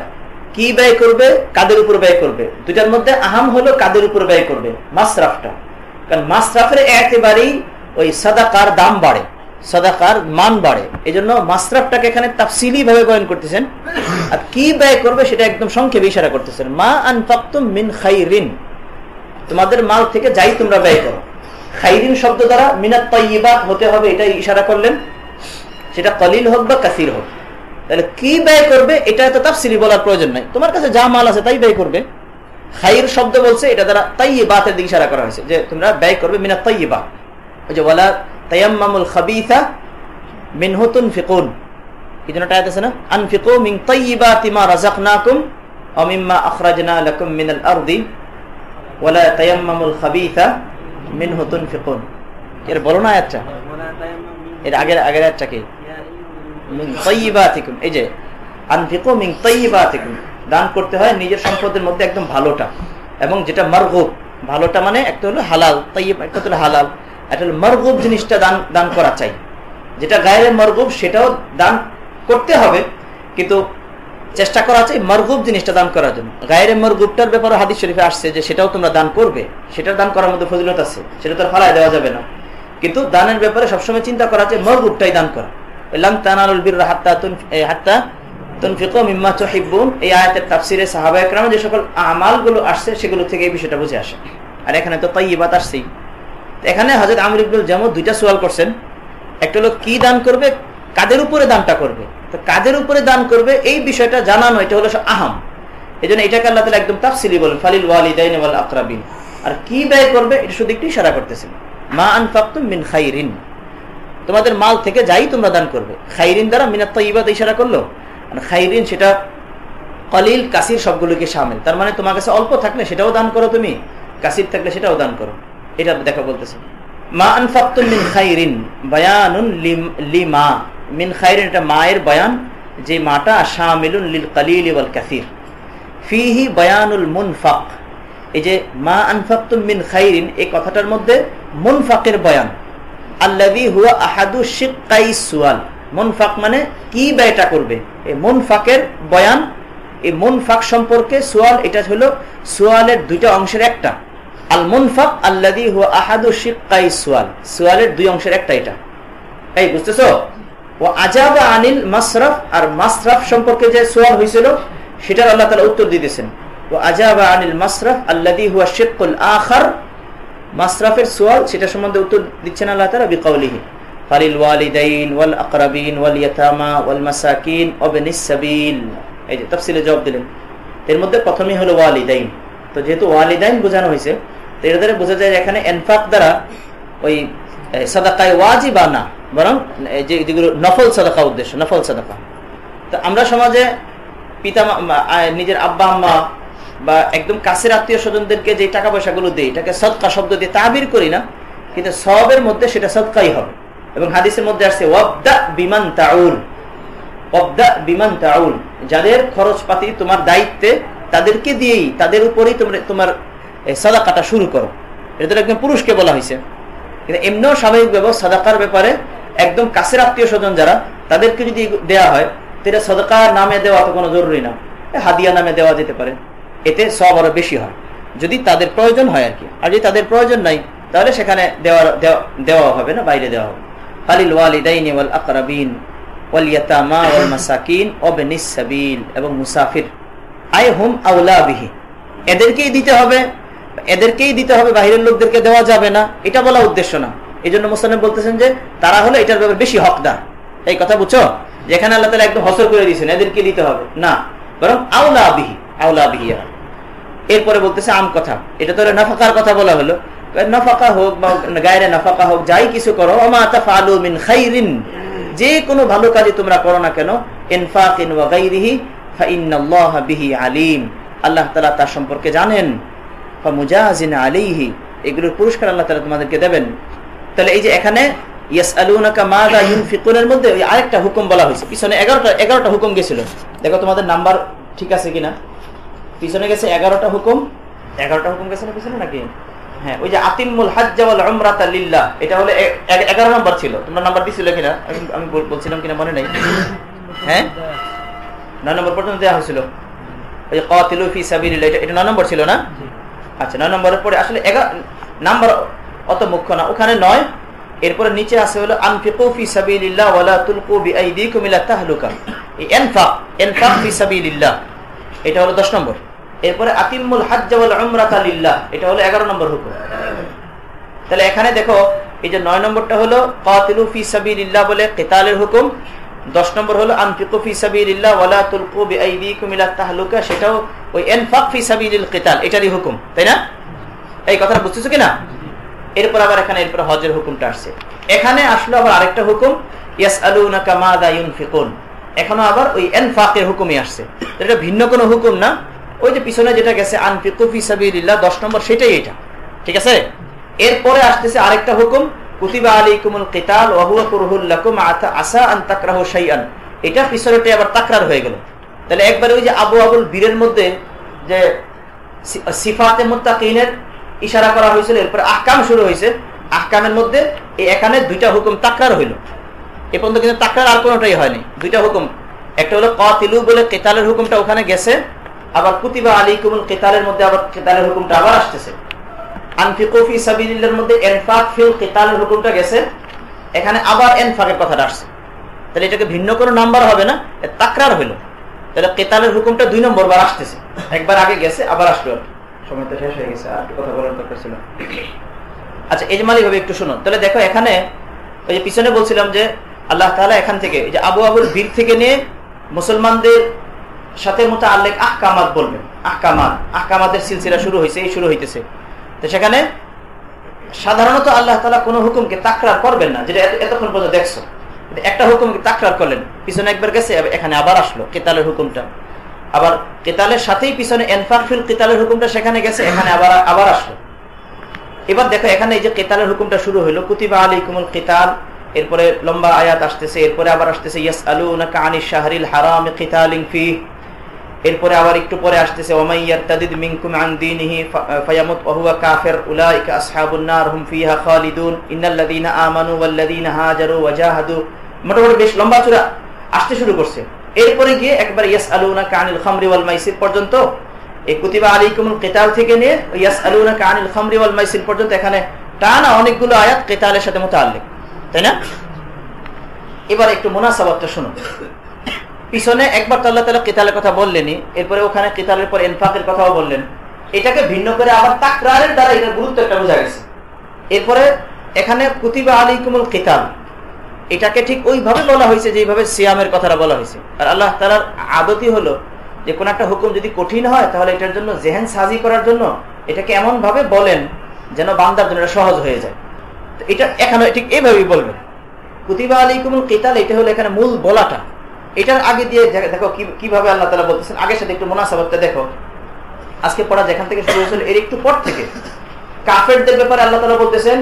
কি ব্যয় করবে, কাদের উপর ব্যয় করবে। দুইটার মধ্যে আহাম হলো কাদের উপর ব্যয় করবে, মাসরাফটা। কারণ মাসরাফের একেবারেই ওই সাদাকার দাম বাড়ে, সাদাকার মান বাড়ে। এই জন্য মাসরাফটাকে এখানে তাফসিলি ভাবে বয়ান করতেছেন, আর কি ব্যয় করবে সেটা একদম সংক্ষেপে ইশারা করতেছেন। মা আনফাকতুম মিন খাইরিন, তোমাদের মাল থেকে যাই তোমরা ব্যয় করো। খাইরিন শব্দ দ্বারা মিনাত তাইয়্যিবাত হতে হবে, এটা ইশারা করলেন, সেটা কলিল হোক বা কাসির হোক। তাহলে কি ব্যয় করবে এটা তো তাফসিলি বলার প্রয়োজন নাই, তোমার কাছে যা মাল আছে তাই ব্যয় করবে। খাইর শব্দ বলছে এটা দ্বারা তাইয়্যিবাতের দিকে ইশারা করা হয়েছে, যে তোমরা ব্যয় করবে মিনাত তাইয়্যিবাত। ওই যে ওয়ালা তায়াম্মামুল খাবিসা মিনহু তুনফিকুন, কি যেন আয়াত আছে না, আনফিকু মিন তাইয়্যিবাতি মা রাযাকনাকুম ওয়া মিম্মা আখরাজনা লাকুম মিনাল আরদি ওয়ালা তায়াম্মামুল খাবিসা মিনহু তুনফিকুন। এর বলো না আয়াতটা, এর আগের আয়াতটা কি, মিন তাইয়্যিবাতিকুম। এই যে আনফিকু মিন তাইয়্যিবাতিকুম, দান করতে হয় নিজের সম্পদের মধ্যে একদম ভালোটা, এবং যেটা মারগুব, ভালোটা মানে একটা হলো হালাল, তাইয়্যিব একটা হলো হালাল, একটা হলো মারগুব জিনিসটা দান করা চাই। যেটা গায়রে মারগুব সেটাও দান করতে হবে, কিন্তু চেষ্টা করা চাই মারগুব জিনিসটা দান করার জন্য। গায়রে মারগুবটার ব্যাপারে হাদিস শরীফে আসছে যে সেটাও তোমরা দান করবে, সেটার দান করার মধ্যে ফজিলত আছে, সেটা তো ফালায় দেওয়া যাবে না। কিন্তু দানের ব্যাপারে সবসময় চিন্তা করা চাই মারগুবটাই দান করা। লান তানালুল বিররা হাত্তা তুনফিকু মিম্মা তুহিব্বুন, এই আয়াতের তাফসিরে সাহাবায়ে কেরাম যে সকল আমালগুলো আসছে সেগুলো থেকে এই বিষয়টা বুঝে আসে। আর এখানে তো তাইয়্যিবাত আসছেই। এখানে হযরত আমর ইবনুল জামু দুইটা সওয়াল করছেন, একটা হলো কি দান করবে, কাদের উপরে দানটা করবে। তো কাদের উপরে দান করবে এই বিষয়টা জানানো, এটা হলো আহাম। এজন্য এটাকে আল্লাহ তাআলা একদম তাফসিলি বলেন, ফালিল ওয়ালিদাইনি ওয়াল আকরাবিন। আর কি ব্যয় করবে এটা শুধু একটু ইশারা করতেছেন, মা আনফাকতুম মিন খাইরিন, তোমাদের মাল থেকে যাই তোমরা দান করবে। খাইরিন দ্বারা মিনাত তাইয়্যিবাত ইশারা করলো, আর খাইরিন সেটা কলিল কাসির সবগুলোকে শামিল। তার মানে তোমার কাছে অল্প থাকলে সেটাও দান করো, তুমি কাসির থাকলে সেটাও দান করো, এটা দেখা বলতেছে। মা আনফাকতুম মিন খাইরিন বায়ানুন লিমা, মিন খাইরিন এটা মায়ের বয়ান, যে মাটা শামিলুন লিল কলিল ওয়াল কাসির, ফিহি বায়ানুল মুনফাক। এই যে মা আনফাকতুম মিন খাইরিন এই কথাটার মধ্যে মুনফাকের বয়ান, আল্লাযী হুয়া আহাদু শিক্কাই সুয়াল। মুনফাক মানে কি ব্যয়টা করবে, এই মুনফাকের বয়ান। এই মুনফাক সম্পর্কে সুয়াল, এটা হলো সুয়ালের দুইটা অংশের একটা। আল মুনফাক আল্লাযী হুয়া আহাদু শিক্কাই সুয়াল, সুয়ালের দুই অংশের একটা এটা। এই বুঝতেছো? ও আজাবা আনিল মাসরাফ, আর মাসরাফ সম্পর্কে যে সুয়াল হয়েছিল সেটার আল্লাহ তাআলা উত্তর দিতেছেন। ও আজাবা আনিল মাসরাফ আল্লাযী হুয়া শিক্কুল আখার, মাসরাফের সুয়াল সেটা সম্বন্ধে উত্তর দিচ্ছেন আল্লাহ তাআলা বিকাউলিহি ফালিল ওয়ালিদাইন ওয়াল আকরাবিন ওয়াল ইয়াতামা ওয়াল মাসাকিন ওয়াবনিস সাবিল। এই যে তাফসীলে জবাব দিলেন, এর মধ্যে প্রথমেই হলো ওয়ালিদাইন। তো যেহেতু ওয়ালিদাইন বোঝানো হয়েছে, তো এর দ্বারা বোঝা যায় এখানে ইনফাক দ্বারা ওই সাদাকায়ে ওয়াজিবা না, বরং যেগুলো নফল সাদাকা উদ্দেশ্য, নফল সাদাকা। তো আমরা সমাজে পিতা, নিজের আব্বা আম্মা বা একদম কাছের আত্মীয় স্বজনদেরকে যে টাকা পয়সাগুলো দেই, এটাকে সদকা শব্দ দিয়ে তাবির করি না, কিন্তু সওয়াবের মধ্যে সেটা সদকাই হবে। এবং হাদিসের মধ্যে আসছে ওয়াবদা বিমান তাউল, ওয়াবদা বিমান তাউল, যাদের খরচপাতি তোমার দায়িত্বে তাদেরকে দিয়েই, তাদের উপরেই তোমার সাদাকাটা শুরু করো। এটা তো একদম পুরুষকে বলা হয়েছে, কিন্তু এমনিও স্বাভাবিক ব্যবস্থা সাদাকার ব্যাপারে একদম কাছের আত্মীয় স্বজন যারা, তাদেরকে যদি দেওয়া হয়, এটা সাদাকার নামে দেওয়া তো কোনো জরুরি না, হাদিয়া নামে দেওয়া যেতে পারে, এতে সওয়াব আরো বেশি হয় যদি তাদের প্রয়োজন হয় আর কি। আর যদি তাদের প্রয়োজন নাই তাহলে সেখানে দেওয়া হবে না, বাইরে দেওয়া হবে। ফালিল ওয়ালিদাইনি ওয়াল আকরাবিন ওয়াল ইয়াতামা ওয়াল মাসাকিন ওয়াবনিস সাবিল, এবং মুসাফির, আই হুম আউলা বিহি, এদেরকেই দিতে হবে, এদেরকেই দিতে হবে, বাহিরের লোকদেরকে দেওয়া যাবে না, এটা বলা উদ্দেশ্য না। এই জন্য মুসলিম বলতেছেন যে তারা হলো এটার ব্যাপারে বেশি হকদার। এই কথা বুঝছো, যেখানে আল্লাহ তাআলা একদম হসর করে দিয়েছেন এদেরকে দিতে হবে না, বরং আউলা বিহি, আউলা বিহি। এরপরে বলতেছে আম কথা, এটা তো নাফাকার কথা বলা হলো, নাফাকা হোক বা গায়রে নাফাকা হোক, যাই কিছু করো, ওমা তাফআলু মিন খাইরিন, যে কোনো ভালো কাজে তোমরা করো না কেন, ইনফাকিন ওয়া গায়রিহি ফাইন্নাল্লাহা বিহি আলিম, আল্লাহ তাআলা তার সম্পর্কে জানেন, ফামুজাজিন আলাইহি, এগুলোর পুরস্কার আল্লাহ তাআলা তোমাদেরকে দেবেন। তাহলে এই যে এখানে ইয়াসআলুনাকা মাযা ইউনফিকুনের মধ্যে ওই আরেকটা হুকুম বলা হয়েছে, পিছনে 11টা হুকুম গেছিল। দেখো তোমাদের নাম্বার ঠিক আছে কিনা, পিছনে গেছে 11টা হুকুম, 11টা হুকুম গেছে না পিছনে নাকি? হ্যাঁ, ওই যে আতিমুল হাজ্জ ওয়াল উমরাতা লিল্লাহ, এটা হলো 11 নম্বর ছিল। তোমরা নাম্বার দিছিলে কিনা, আমি বলছিলাম কিনা মনে নাই। হ্যাঁ, 9 নম্বর পর্যন্ত দেওয়া হয়েছিল। ওই কাতিলু ফি সাবিলিল্লাহ, এটা 9 নম্বর ছিল না? আচ্ছা, 9 নম্বরের পরে আসলে 11 নাম্বার অত মুখ্য না, ওখানে 9। এরপরে নিচে আছে হলো আনফিকু ফি সাবিলিল্লাহ ওয়ালা তুলকু বিআইদিকুম ইলা তাহলুকা। এই ইনফাক ফি সাবিলিল্লাহ এটা হলো 10 নম্বর। এরপরে আতিমুল হজ্জ ওয়াল উমরাতা লিল্লাহ, এটা হলো 11 নম্বর হুকুম। তাহলে এখানে দেখো এই যে 9 নম্বরটা হলো কাতিলু ফি সাবিলিল্লাহ বলে কিতালের হুকুম, 10 নম্বর হলো আনফিকু ফি সাবিলিল্লাহ ওয়ালা তুলকু বিআইদিকুম ইলা তাহলুকা, সেটাও ওই ইনফাক ফি সাবিলিল কিতাল এটারই হুকুম, তাই না? এই কথাটা বুঝতেছো কিনা? এরপর আবার এখানে এরপর হজের হুকুমটা আসছে। এখানে আসলো আবার আরেকটা হুকুম, ইয়াসআলুনাকা মাযা ইউনফিকুন, এখনো আবার ওই ইনফাকের হুকুমই আসছে। এটা ভিন্ন কোনো হুকুম না, ওই যে পিছনে যেটা গেছে আনফিকু ফি সাবিলিল্লাহ 10 নম্বর, সেটাই এটা, ঠিক আছে? এরপরে আসতেছে আরেকটা হুকুম, কুতিবা আলাইকুমুল কিতাল ওয়া হুয়া কুরহুল লাকুম আসা আন তাকরাহু শাইআন, এটা পিছনেতে আবার তাকরার হয়ে গেল। তাহলে একবারে ওই যে আবুল বীরের মধ্যে যে সিফাতে মুত্তাকিনের ইশারা করা হয়েছিল, এরপর আহকাম শুরু হয়েছে, আহকামের মধ্যে এই এখানে 2টা হুকুম তাকরার হইল। এ পর্যন্ত কিন্তু তাকরার আর কোনোটাই হয়নি, 2টা হুকুম। একটা হলো কাতিলু বলে কিতালের হুকুমটা ওখানে গেছে, আবার কুতিবা আলাইকুমুল কিতালের মধ্যে আবার কিতালের হুকুমটা আবার আসতেছে। আনফিকু ফি সাবিলিল্লাহর মধ্যে ইনফাক ফিল কিতালের হুকুমটা গেছে, এখানে আবার ইনফাকের কথাটা আসছে। তাহলে এটাকে ভিন্ন কোনো নাম্বার হবে না, তাকরার হইল। তাহলে কিতালের হুকুমটা 2 নম্বর বার আসতেছে, একবার আগে গেছে আবার আসলো। সময় তো শেষ হয়ে গেছে, আর কথা বলার দরকার ছিল। আচ্ছা, ইজমালি ভাবে একটু শুনুন। তাহলে দেখো এখানে ওই যে পিছনে বলছিলাম যে আল্লাহ তাআলা এখান থেকে এই যে আবুল বীর থেকে নিয়ে মুসলমানদের সাথে মুতাআল্লিক আহকামাত বলবেন, আহকামাতের সিলসিলা শুরু হয়েছে, এই শুরু হইতেছে। তো সেখানে সাধারণত আল্লাহ তাআলা কোনো হুকুমকে তাকরার করবেন না, যেটা এতক্ষণ পর্যন্ত দেখছো। একটা হুকুমকে তাকরার করলেন, পিছনে একবার গেছে, এখানে আবার আসলো কিতালের হুকুমটা। আবার কিতালের সাথেই পিছনে ইনফাক ফিল কিতালের হুকুমটা সেখানে গেছে, এখানে আবার আসলো। এবার দেখো এখানে এই যে কিতালের হুকুমটা শুরু হলো, কুতিবা আলাইকুমুল কিতাল, এরপরে লম্বা আয়াত আসতেছে, এরপরে আবার আসতেছে ইয়াসআলুনাকা আনিশ শাহরিল হারাম কিতালিন ফিহি, এরপরে আবার একটু পরে আসতেছে ওয়ামাই ইয়ারতাদিদ মিনকুম আন দীনিহি ফায়ামুত ওয়া হুয়া কাফির উলাইকা আসহাবুন নার হুম ফিহা খালিদুন ইন্নাল্লাযীনা আমানু ওয়াল্লাযীনা হাজারু ওয়া জাহাদু। মোটামুটি বেশ লম্বা চূড়া আসতে শুরু করছে। এরপরে গিয়ে একবার ইয়াসআলুনাকা আনিল খামরি ওয়াল মাইসির পর্যন্ত, এই কুতিবা আলাইকুমুল কিতাল থেকে নিয়ে ইয়াসআলুনাকা আনিল খামরি ওয়াল মাইসির পর্যন্ত এখানে টানা অনেকগুলো আয়াত কিতালের সাথে মুতাআল্লিক, তাই না? এবার একটু মুনাসাবাতটা শুনুন। পিছনে একবার তো আল্লাহ তাআলা কিতালের কথা বললেনই, এরপরে ওখানে কিতালের পর ইনফাকের কথাও বললেন। এটাকে ভিন্ন করে আবার তাকরারের দ্বারা এটার গুরুত্ব একটা বোঝা গেছে। এরপরে এখানে কুতিবা আলাইকুমুল কিতাল, এটাকে ঠিক ওইভাবে বলা হয়েছে যেভাবে সিয়ামের কথাটা বলা হয়েছে। আর আল্লাহ তাআলার আদতই হলো যে কোন একটা হুকুম যদি কঠিন হয় তাহলে এটার জন্য জেহেন সাজি করার জন্য এটাকে এমন ভাবে বলেন যেন বান্দার জন্য সহজ হয়ে যায়। এটা এখানে ঠিক এইভাবেই বলবেন, কুতিবা আলাইকুমুল কিতাল, এটা হলো এখানে মূল বলাটা। এটার আগে দিয়ে দেখো কিভাবে আল্লাহ তাআলা বলতেছেন, আগের সাথে একটু মুনাসাবাতটা দেখো। আজকে পড়া যেখান থেকে শুরু হয়েছিল এর একটু পর থেকে কাফেরদের ব্যাপারে আল্লাহ তাআলা বলতেছেন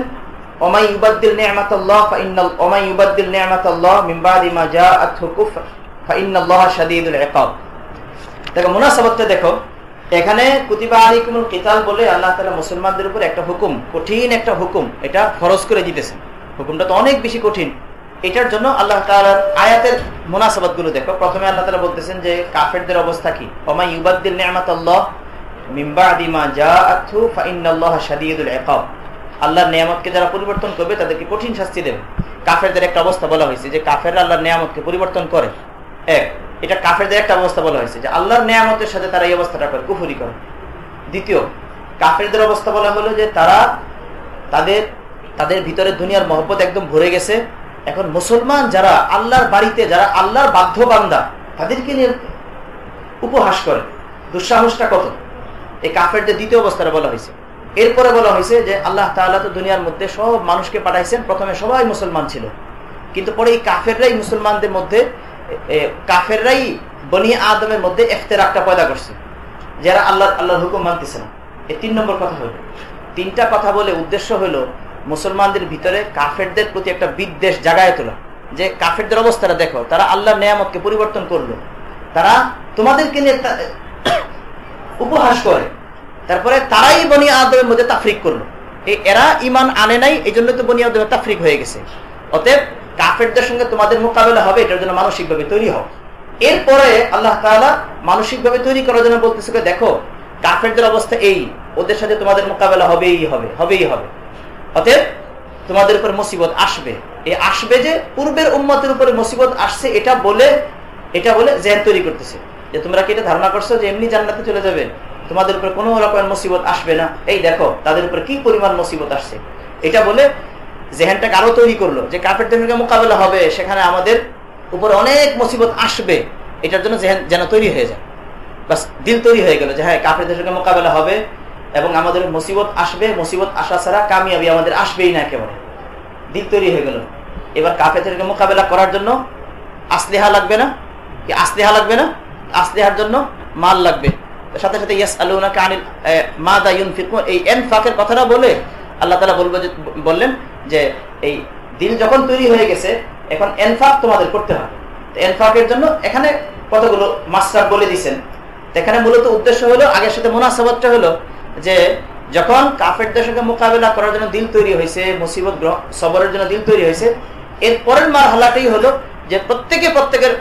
ওমাই ইউবাদদিল নি'মাতাল্লাহ ওমাই ইউবাদদিল নি'মাতাল্লাহ মিন বাদি মা জাআতহু কুফর ফাইন্নাল্লাহা শাদীদুল ইকাব। দেখো মুনাসাবাতটা দেখো, এখানে কুতিবা আলাইকুমুল কিতাল বলে আল্লাহ তাআলা মুসলমানদের উপর একটা হুকুম, কঠিন একটা হুকুম এটা ফরজ করে দিতেছেন। হুকুমটা তো অনেক বেশি কঠিন। এটার জন্য আল্লাহ তাআলার আয়াতের মুনাসাবাত গুলো দেখো। প্রথমে আল্লাহ তাআলা বলতেছেন যে কাফেরদের অবস্থা কি, ওমাই ইউবাদদিল নি'মাতাল্লাহ মিন বাদি মা জাআতহু ফাইন্নাল্লাহা শাদীদুল ইকাব। আল্লাহর নিয়ামতকে যারা পরিবর্তন করবে তাদেরকে কঠিন শাস্তি দেবে। কাফেরদের একটা অবস্থা বলা হয়েছে যে কাফেররা আল্লাহর নিয়ামতকে পরিবর্তন করে, এটা কাফেরদের একটা অবস্থা বলা হয়েছে যে আল্লাহর নিয়ামতের সাথে তারা এই অবস্থাটা করে, কুফরি করে। দ্বিতীয়, কাফেরদের অবস্থা বলা হলো যে তারা তাদের ভিতরে দুনিয়ার মহব্বত একদম ভরে গেছে। এখন মুসলমান যারা আল্লাহর বাড়িতে, যারা আল্লাহর বাধ্য বান্দা, তাদেরকে নিয়ে উপহাস করে। দুঃসাহসটা কত! এই কাফেরদের দ্বিতীয় অবস্থাটা বলা হয়েছে। এরপরে বলা হয়েছে যে আল্লাহ তাআলা তো দুনিয়ার মধ্যে সব মানুষকে পাঠাইছেন, প্রথমে সবাই মুসলমান ছিল, কিন্তু পরে এই কাফেররাই মুসলমানদের মধ্যে, কাফেররাই বনি আদমের মধ্যে ইফতিরাকটা পয়দা করছে, যারা আল্লাহর হুকুম মানতেছে না। এই 3 নম্বর কথা হলো। 3টা কথা বলে উদ্দেশ্য হলো মুসলমানদের ভিতরে কাফেরদের প্রতি একটা বিদ্বেষ জাগায় তোলা, যে কাফেরদের অবস্থাটা দেখো, তারা আল্লাহর নিয়ামতকে পরিবর্তন করলো, তারা তোমাদেরকে নিয়ে উপহাস করে, তারপরে তারাই বনি আদমের মধ্যে তাফরিক করলো। এরা ঈমান আনে নাই, এই জন্য তো বনি আদমের তাফরিক হয়ে গেছে। অতএব কাফেরদের সঙ্গে তোমাদের মোকাবেলা হবে, এটার জন্য মানসিকভাবে তৈরি হও। এরপরে আল্লাহ তাআলা মানসিকভাবে তৈরি করার জন্য বলতেছে, দেখো কাফেরদের অবস্থা এই, ওদের সাথে তোমাদের মোকাবেলা হবেই হবে। অতএব তোমাদের উপর মুসিবত আসবে। এই আসবে যে পূর্বের উম্মতের উপরে মুসিবত আসছে এটা বলে জেন তৈরি করতেছে, যে তোমরা কি এটা ধারণা করছো যে এমনি জান্নাতে চলে যাবে, তোমাদের উপর কোনো রকমের মুসিবত আসবে না? এই দেখো তাদের উপর কি পরিমাণ মুসিবত আসছে। এটা বলে জেহেনটাকে আরো তৈরি করলো যে কাফেরদের সঙ্গে মোকাবেলা হবে, সেখানে আমাদের উপরে অনেক মুসিবত আসবে, এটার জন্য জেহেন যেন তৈরি হয়ে যায়। বাস দিল তৈরি হয়ে গেল যে হ্যাঁ কাফেরদের সঙ্গে মোকাবেলা হবে এবং আমাদের মুসিবত আসবে, মুসিবত আসা ছাড়া কামিয়াবি আমাদের আসবেই না, একেবারে দিল তৈরি হয়ে গেল। এবার কাফেরদের সঙ্গে মোকাবেলা করার জন্য আসলিহা লাগবে না? কি আসলিহা লাগবে না? আসলিহার জন্য মাল লাগবে। সাথে সাথে ইয়াসআলুনাকা আনিল মাযা ইউনফিকুন, এই ইনফাকের কথাটা বলে আল্লাহ তাআলা বললেন যে এই দিল যখন তৈরি হয়ে গেছে এখন ইনফাক তোমাদের করতে হবে। তো ইনফাকের জন্য এখানে কতগুলো মাসরাফ বলে দিয়েছেন। এখানে মূলত উদ্দেশ্য হলো, আগের সাথে মুনাসাবাতটা হলো যে যখন কাফেরদের সঙ্গে মোকাবেলা করার জন্য দিল তৈরি হয়েছে, মুসিবত সবরের জন্য দিল তৈরি হয়েছে, এর পরের মারহালাটাই হলো যে প্রত্যেকের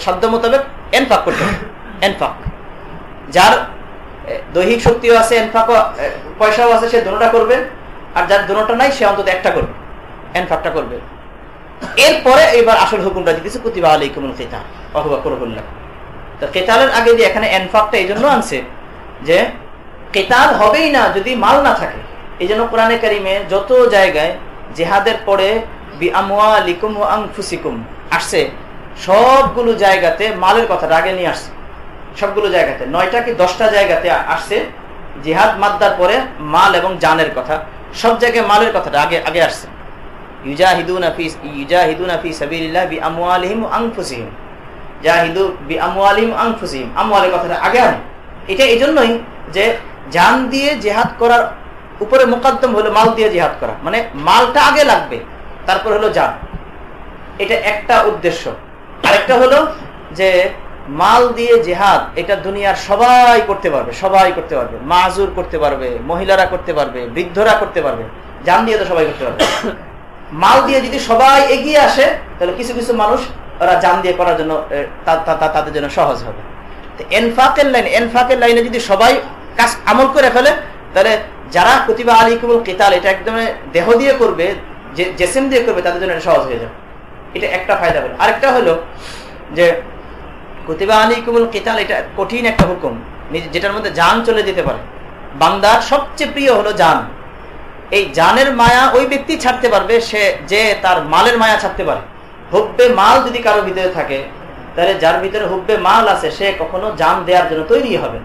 সাধ্য মোতাবেক ইনফাক করতে হবে। ইনফাক যার দৈহিক শক্তিও আছে, ইনফাক পয়সাও আছে, সে দুটোটা করবে, আর যার দুটোটা নাই সে অন্তত একটা করবে, ইনফাকটা করবে। এরপরে এবার আসল হুকুমটা দিতেছে কুতিবা আলাইকুমুল কিতাল ওয়া কুরহুল্লাহ। তো কিতালের আগে যে এখানে ইনফাকটা এই জন্য আনছে যে কিতাল হবেই না যদি মাল না থাকে। এই জন্য কোরআনে কারিমে যত জায়গায় জিহাদের পরে বিআমওয়ালিকুম ওয়া আনফুসিকুম আসছে, সবগুলো জায়গাতে মালের কথাটা আগে নিয়ে আসছে। সবগুলো জায়গাতে 9টা কি 10টা জায়গাতে আসছে জিহাদ মাদ্দার পরে মাল এবং জানের কথা, সব জায়গায় মালের কথাটা আগে আসছে। ইউজাহিদুনা ফি সাবিলিল্লাহ বিআমওয়ালিহিম ওয়া আনফুসিহিম, জাহিদু বিআমওয়ালিহিম ওয়া আনফুসিহিম, আমওয়ালের কথাটা আগে আনে। এটা এই জন্যই যে জান দিয়ে জিহাদ করার উপরে মুকদ্দম হলো মাল দিয়ে জিহাদ করা, মানে মালটা আগে লাগবে, তারপর হলো জান। এটা একটা উদ্দেশ্য। আরেকটা হলো যে মাল দিয়ে জিহাদ এটা দুনিয়ার সবাই করতে পারবে, মাজুর করতে পারবে, মহিলারা করতে পারবে, বৃদ্ধরা করতে পারবে, জান দিয়ে তো সবাই করতে পারবে। মাল দিয়ে যদি সবাই এগিয়ে আসে তাহলে কিছু কিছু মানুষ ওরা জান দিয়ে করার জন্য তাদের জন্য সহজ হবে। এনফাকের লাইনে যদি সবাই কাজ আমল করে ফেলে তাহলে যারা কুতিবা আলাইকুমুল কিতাল এটা একদম দেহ দিয়ে করবে, জেসিম দিয়ে করবে, তাদের জন্য সহজ হয়ে যাবে। এটা একটা ফায়দা হলো। আরেকটা হলো যে কুতিবা আলাইকুমুল কিতাল এটা কঠিন একটা হুকুম, যেটার মধ্যে জান চলে যেতে পারে। বান্দার সবচেয়ে প্রিয় হলো জান। এই জানের মায়া ওই ব্যক্তি ছাড়তে পারবে যে তার মালের মায়া ছাড়তে পারে। হুব্বে মাল যদি কারো ভিতরে থাকে তাহলে যার ভিতরে হুব্বে মাল আছে সে কখনো জান দেওয়ার জন্য তৈরি হবে।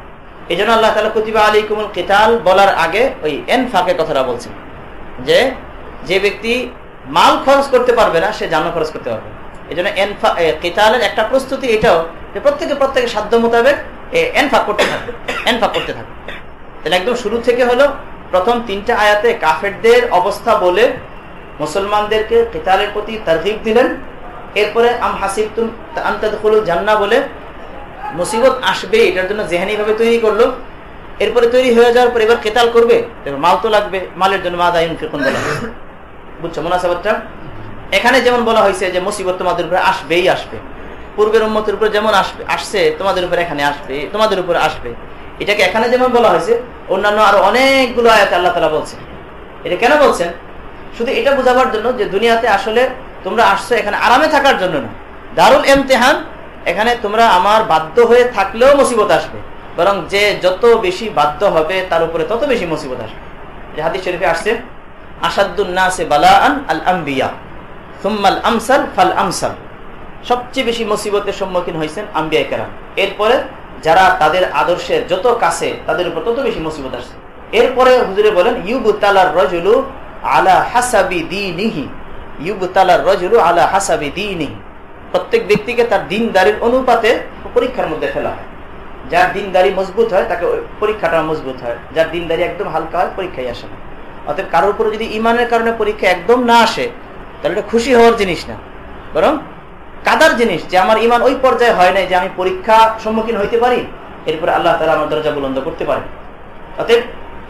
এই জন্য আল্লাহ তাআলা কুতিবা আলাইকুমুল কিতাল বলার আগে ওই ইনফাকের কথাটা বলছেন, যে ব্যক্তি মাল খরচ করতে পারবে না সে জানও খরচ করতে পারবে। এই জন্য কিতালের একটা প্রস্তুতি এটাও যে প্রত্যেকে সাধ্য মোতাবেক ইনফাক করতে থাকবে। তাহলে একদম শুরু থেকে হলো প্রথম 3টা আয়াতে কাফেরদের অবস্থা বলে মুসলমানদেরকে কিতালের প্রতি তারগিব দিলেন। এরপরে আম হাসিবতুম আন তাদখুলুল জান্নাহ বলে মুসিবত আসবে এটার জন্য জেহানি ভাবে তৈরি করলো। এরপরে তৈরি হয়ে যাওয়ার পর এবার কিতাল করবে, মাল তো লাগবে, মালের জন্য মাযা ইউনফিকুন বলা হয়েছে। বুঝছো মুনাসাবাতটা? এখানে যেমন বলা হয়েছে যে মুসিবত তোমাদের উপরে আসবেই আসবে, পূর্বের উম্মতের উপরে যেমন আসছে তোমাদের উপরে এখানে আসবে, তোমাদের উপরে আসবে। এটাকে এখানে যেমন বলা হয়েছে অন্যান্য আরো অনেকগুলো আয়াতে আল্লাহ তাআলা বলছেন। এটা কেন বলছেন? শুধু এটা বোঝাবার জন্য যে দুনিয়াতে আসলে তোমরা আসছো এখানে আরামে থাকার জন্য না, দারুল ইমতিহান। এখানে তোমরা আমার বাধ্য হয়ে থাকলেও মুসিবত আসবে, বরং যে যত বেশি বাধ্য হবে তার উপরে তত বেশি মুসিবত আসবে। যে হাদিস শরীফে আসছে আসাদুন নাসে বালাআন আল আম্বিয়া সুম্মাল আমসাল ফাল আমসাল, সবচেয়ে বেশি মুসিবতের সম্মুখীন হয়েছেন আম্বিয়া কেরাম। এরপরে যারা তাদের আদর্শের যত কাছে তাদের উপর তত বেশি মুসিবত আসছে। এরপরে হুজুরে বলেন ইউবতালার রাজুলু আলা হাসাবি দীনিহি, ইউবতালার রাজুলু আলা হাসাবি দীনিহি, প্রত্যেক ব্যক্তিকে তার দ্বীনদারির অনুপাতে পরীক্ষার মধ্যে ফেলা হয়। যার দ্বীনদারি মজবুত হয় তাকে পরীক্ষাটা মজবুত হয়, যার দ্বীনদারি একদম হালকা হয় পরীক্ষায় আসে না। অতএব কারোর উপরে যদি ইমানের কারণে পরীক্ষা একদম না আসে তাহলে এটা খুশি হওয়ার জিনিস না, বরং কাদার জিনিস যে আমার ইমান ওই পর্যায়ে হয় নাই যে আমি পরীক্ষা সম্মুখীন হইতে পারি, এরপরে আল্লাহ তাআলা আমার দরজা বুলন্দ করতে পারে। অতএব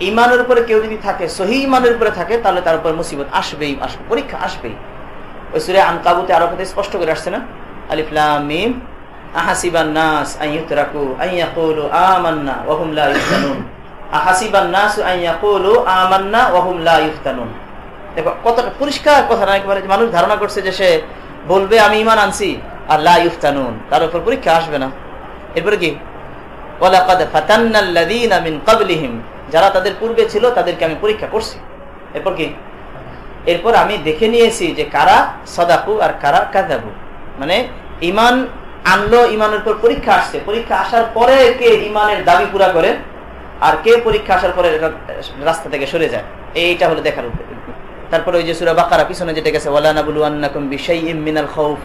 ইমানের উপরে কেউ যদি থাকে, সহি ইমানের উপরে থাকে, তাহলে তার উপর মুসিবত আসবেই আসবে, পরীক্ষা আসবেই। ওই সূরা আনকাবুতে আরো কথা স্পষ্ট করে আসছে না, আলিফ লাম মিম আহাসিবান নাস আন ইউতরাকু আন ইয়াকুলু আমান্না ওয়া হুম লা ইফতানুন, আহাসিবান নাস আন ইয়াকুলু আমান্না ওয়া হুম লা ইফতানুন। দেখো কতটা পরিষ্কার কথা না, একেবারে মানুষ ধারণা করছে যে সে বলবে আমি ঈমান আনছি আর লা ইফতানুন, তার উপর পরীক্ষা আসবে না। এরপরে কি ওয়ালাকাদ ফাতান্নাল্লাযীনা মিন ক্বাবলিহিম, যারা তাদের পূর্বে ছিল তাদেরকে আমি পরীক্ষা করছি। এরপর কি, এরপর আমি দেখে নিয়েছি যে কারা সাদাকু আর কারা কাযাবু, মানে ঈমান আনলো, ঈমানের উপর পরীক্ষা আসছে, পরীক্ষা আসার পরে কে ঈমানের দাবি পুরা করে আর কে পরীক্ষা আসার পরে রাস্তা থেকে সরে যায়, এইটা হলো দেখার উপায়। তারপরে ওই যে সূরা বাকারা পিছনে যেটা গেছে ওয়ালা নাবলুয়ান্নাকুম বিশাইইম মিনাল খাউফ,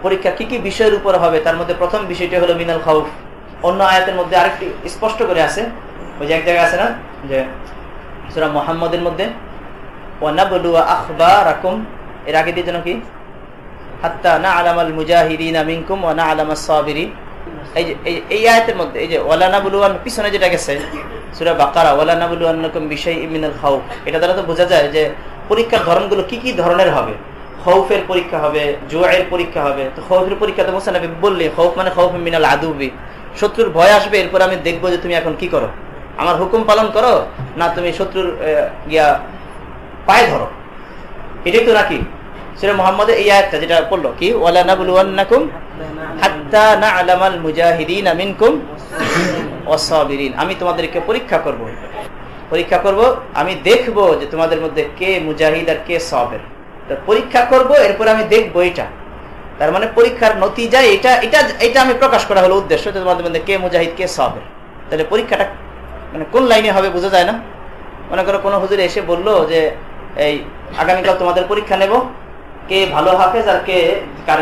পরীক্ষা কি কি বিষয়ের উপর হবে, তার মধ্যে প্রথম বিষয়টি হলো মিনাল খাউফ। অন্য আয়াতের মধ্যে আরেকটি স্পষ্ট করে আছে, ওই যে এক জায়গায় আছে না যে সূরা মুহাম্মাদের মধ্যে ওয়ানাবলুয়া আখবারাকুম, এর আগে দিয়ে যেন কি হাত্তা না'লামাল মুজাহিদিনা মিনকুম ওয়া না'লামাস সাবিরিন, এই যে এই আয়াতের মধ্যে এই যে ওয়ালা নাবলুয়ান পিছনে যেটা গেছে সূরা বাকারা ওয়ালা নাবলুয়ান্নাকুম বিশাইইম মিনাল খাউফ, এটা দ্বারা তো বোঝা যায় যে পরীক্ষার ধরনগুলো কি কি ধরনের হবে। খৌফের পরীক্ষা হবে, জুআয়ের পরীক্ষা হবে। তো খৌফের পরীক্ষা তো মুসা নবী বললেন খৌফ মানে খৌফ মিনাল আদুবি, শত্রুর ভয় আসবে, এরপর আমি দেখবো যে তুমি এখন কি করো, আমার হুকুম পালন করো না তুমি শত্রুর গিয়া পায়ে ধরো। এটাই তো নাকি সূরা মুহাম্মাদের এই আয়াতটা যেটা পড়লো কি ওয়ালা নাবলুয়ান্নাকুম হাত্তা না'লামাল মুজাহিদিনা মিনকুম ওয়াস সাবিরিন, আমি তোমাদেরকে পরীক্ষা করব, আমি দেখব যে তোমাদের মধ্যে কে মুজাহিদ আর কে সাবির। তো পরীক্ষা করব, এরপর আমি দেখবো, এটা তার মানে পরীক্ষার নতিজা এটা আমি প্রকাশ করা হলো উদ্দেশ্য, যে তোমাদের মধ্যে কে মুজাহিদ কে সাবির। তাহলে পরীক্ষাটা মানে কোন লাইনে হবে বোঝা যায় না। মনে করো কোনো হুজুর এসে বললো যে এই আগামীকাল তোমাদের পরীক্ষা নেব, কে ভালো হাফেজ আর কে কার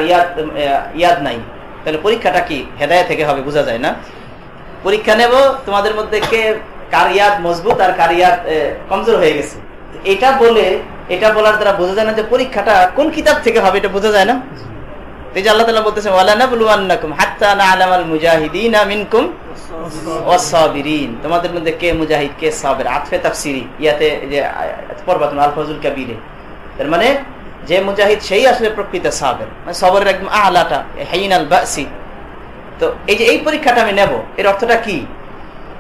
ইয়াদ নাই, তাহলে পরীক্ষাটা কি হেদায়েত থেকে হবে বোঝা যায় না। পরীক্ষা নেব তোমাদের মধ্যে কে কার ইয়াদ মজবুত আর কার ইয়াদ কমজোর হয়ে গেছে, এটা বলার দ্বারা বোঝা যায় না যে পরীক্ষাটা কোন কিতাব থেকে হবে, এটা বোঝা যায় না। এই যে আল্লাহ তাআলা বলতেছেন ওয়ালা নাবলুয়ান্নাকুম হাত্তা না'লামাল মুজাহিদিনা মিনকুম ওয়াস সাবিরিন, তোমাদের মধ্যে কে মুজাহিদ কে সাবির, আতফে তাফসিরি ইয়াতে যে পরবাতুন আল ফাজুল কাবীরে, তার মানে যে মুজাহিদ সেই আসলে প্রকৃত সাবির, মানে সবরের একদম আলাটা হাইনাল বাসি। তো এই যে এই পরীক্ষাটা আমি নেব, এর অর্থটা কি,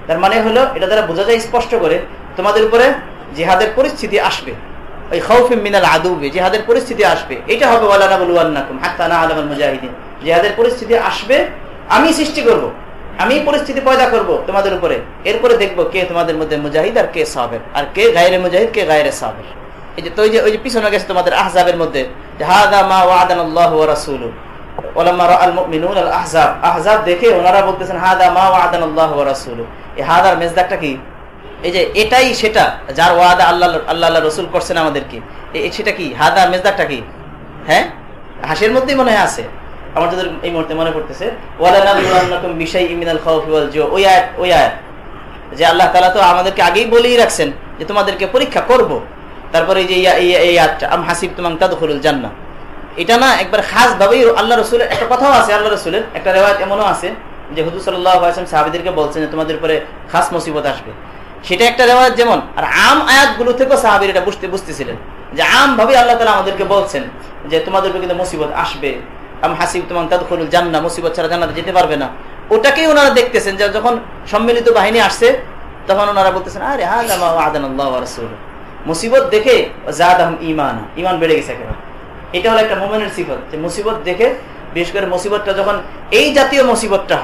তার মানে হলো এটা দ্বারা বোঝা যায় স্পষ্ট করে তোমাদের উপরে জিহাদের পরিস্থিতি আসবে, ওই খাউফিম মিনাল আদুবি জিহাদের পরিস্থিতি আসবে, এটা হবে ওয়ালা নাবলুয়ান্নাকুম হাত্তা না'লামাল মুজাহিদিন, জিহাদের পরিস্থিতি আসবে, আমি সৃষ্টি করব, আমি পরিস্থিতি পয়দা করব তোমাদের উপরে, এরপরে দেখবো কে তোমাদের মধ্যে মুজাহিদ আর কে সাবির, আর কে গায়রে মুজাহিদ কে গায়রে সাবির। এই যে তো ওই যে পিছনে গেছে তোমাদের আহজাবের মধ্যে যে হাদা মা ওয়া'দানাল্লাহু ওয়া রাসূলুহু ওয়ালাম্মা রাআল মুমিনুনা আল আহজাব, আহজাব দেখে ওনারা বলতেছেন হাদা মা ওয়া'দানাল্লাহু ওয়া রাসূলুহু, এই হাদার মেজদাকটা কি, এই যে এটাই সেটা যার ওয়াদা আল্লাহ রাসূল করছেন আমাদেরকে, সেটা কি হাদার মেজদাকটা কি, হ্যাঁ হাসির মধ্যেই মনে হয় আছে আমার যাদের এই মুহূর্তে মনে পড়তেছে ওয়ালা নাবলুয়ান্নাকুম বিশাইইম মিনাল খাউফি ওয়াল জু, ওই আয়াত যে আল্লাহ তাআলা তো আমাদেরকে আগেই বলেই রাখছেন যে তোমাদেরকে পরীক্ষা করব। তারপরে এই যে এই আয়াতটা আম হাসিবতুম আন তাদখুলুল জান্নাহ, এটা না একবার খাস ভাবেই আল্লাহ রাসূলের একটা কথাও আছে, আল্লাহ রাসূলের একটা রিওয়ায়াত এমনও আছে যে হুজুর সাল্লাল্লাহু আলাইহি ওয়াসাল্লাম সাহাবীদেরকে বলছেন যে তোমাদের উপরে খাস মুসিবত আসবে, সেটা একটা রিওয়ায়াত যেমন। আর আম আয়াতগুলো থেকেও সাহাবীরা এটা বুঝতেছিলেন যে আম ভাবে আল্লাহ তাআলা আমাদেরকে বলছেন যে তোমাদের উপরে কিন্তু মুসিবত আসবে, আম হাসিবতুম আন তাদখুলুল জান্নাহ, মুসিবত ছাড়া জান্নাতে যেতে পারবে না, ওটাকেই ওনারা দেখতেছেন। যে যখন সম্মিলিত বাহিনী আসছে তখন ওনারা বলতেছেন আরে হাযা মা ওয়া'দানাল্লাহু ওয়া রাসূলুহু, মুসিবত দেখে যাদাহুম ঈমানা, ঈমান বেড়ে গেছে একেবারে। এটা হলো একটা মুমিনের সিফত যে মুসিবত দেখে, বিশেষ করে মুসিবতটা যখন এই জাতীয় মুসিবতটা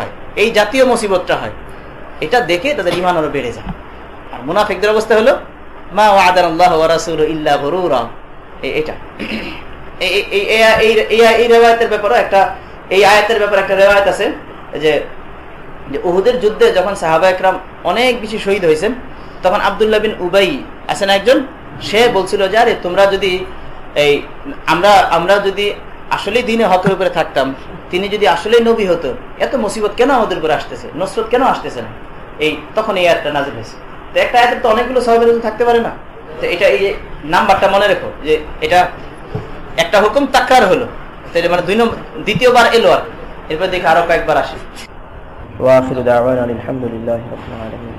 হয় এটা দেখে তাদের ঈমান আরো বেড়ে যায়। আর মুনাফিকদের অবস্থা হলো মা ওয়া'দানাল্লাহু ওয়া রাসূলুহু ইল্লা গুরুরা, এটা এই রিওয়ায়াতের ব্যাপারে এই আয়াতের ব্যাপারে একটা রিওয়ায়াত আছে যে উহুদের যুদ্ধে যখন সাহাবা একরাম অনেক বেশি শহীদ হয়েছেন, তখন আব্দুল্লাহ বিন উবাই আছেন একজন, সে বলছিল যে আরে তোমরা যদি আমরা যদি আসলে দিনে হকের উপরে থাকতাম, তিনি যদি আসলে নবী হতো, এত মুসিবত কেন আমাদের উপরে আসতেছে, নসরত কেন আসতেছে না, তখন এই আয়াতটা নাযিল হয়েছে। তো একটা আয়াতের তো অনেকগুলো সাহাবীরা থাকতে পারে না, তো এটা এই নাম্বারটা মনে রেখো যে এটা একটা হুকুম তাকরার হলো, মানে দ্বিতীয়বার এলো, আর এরপর দেখে আরো কয়েকবার আসে। ওয়া আখিরু দাওয়ানা আলহামদুলিল্লাহি রাব্বিল আলামিন।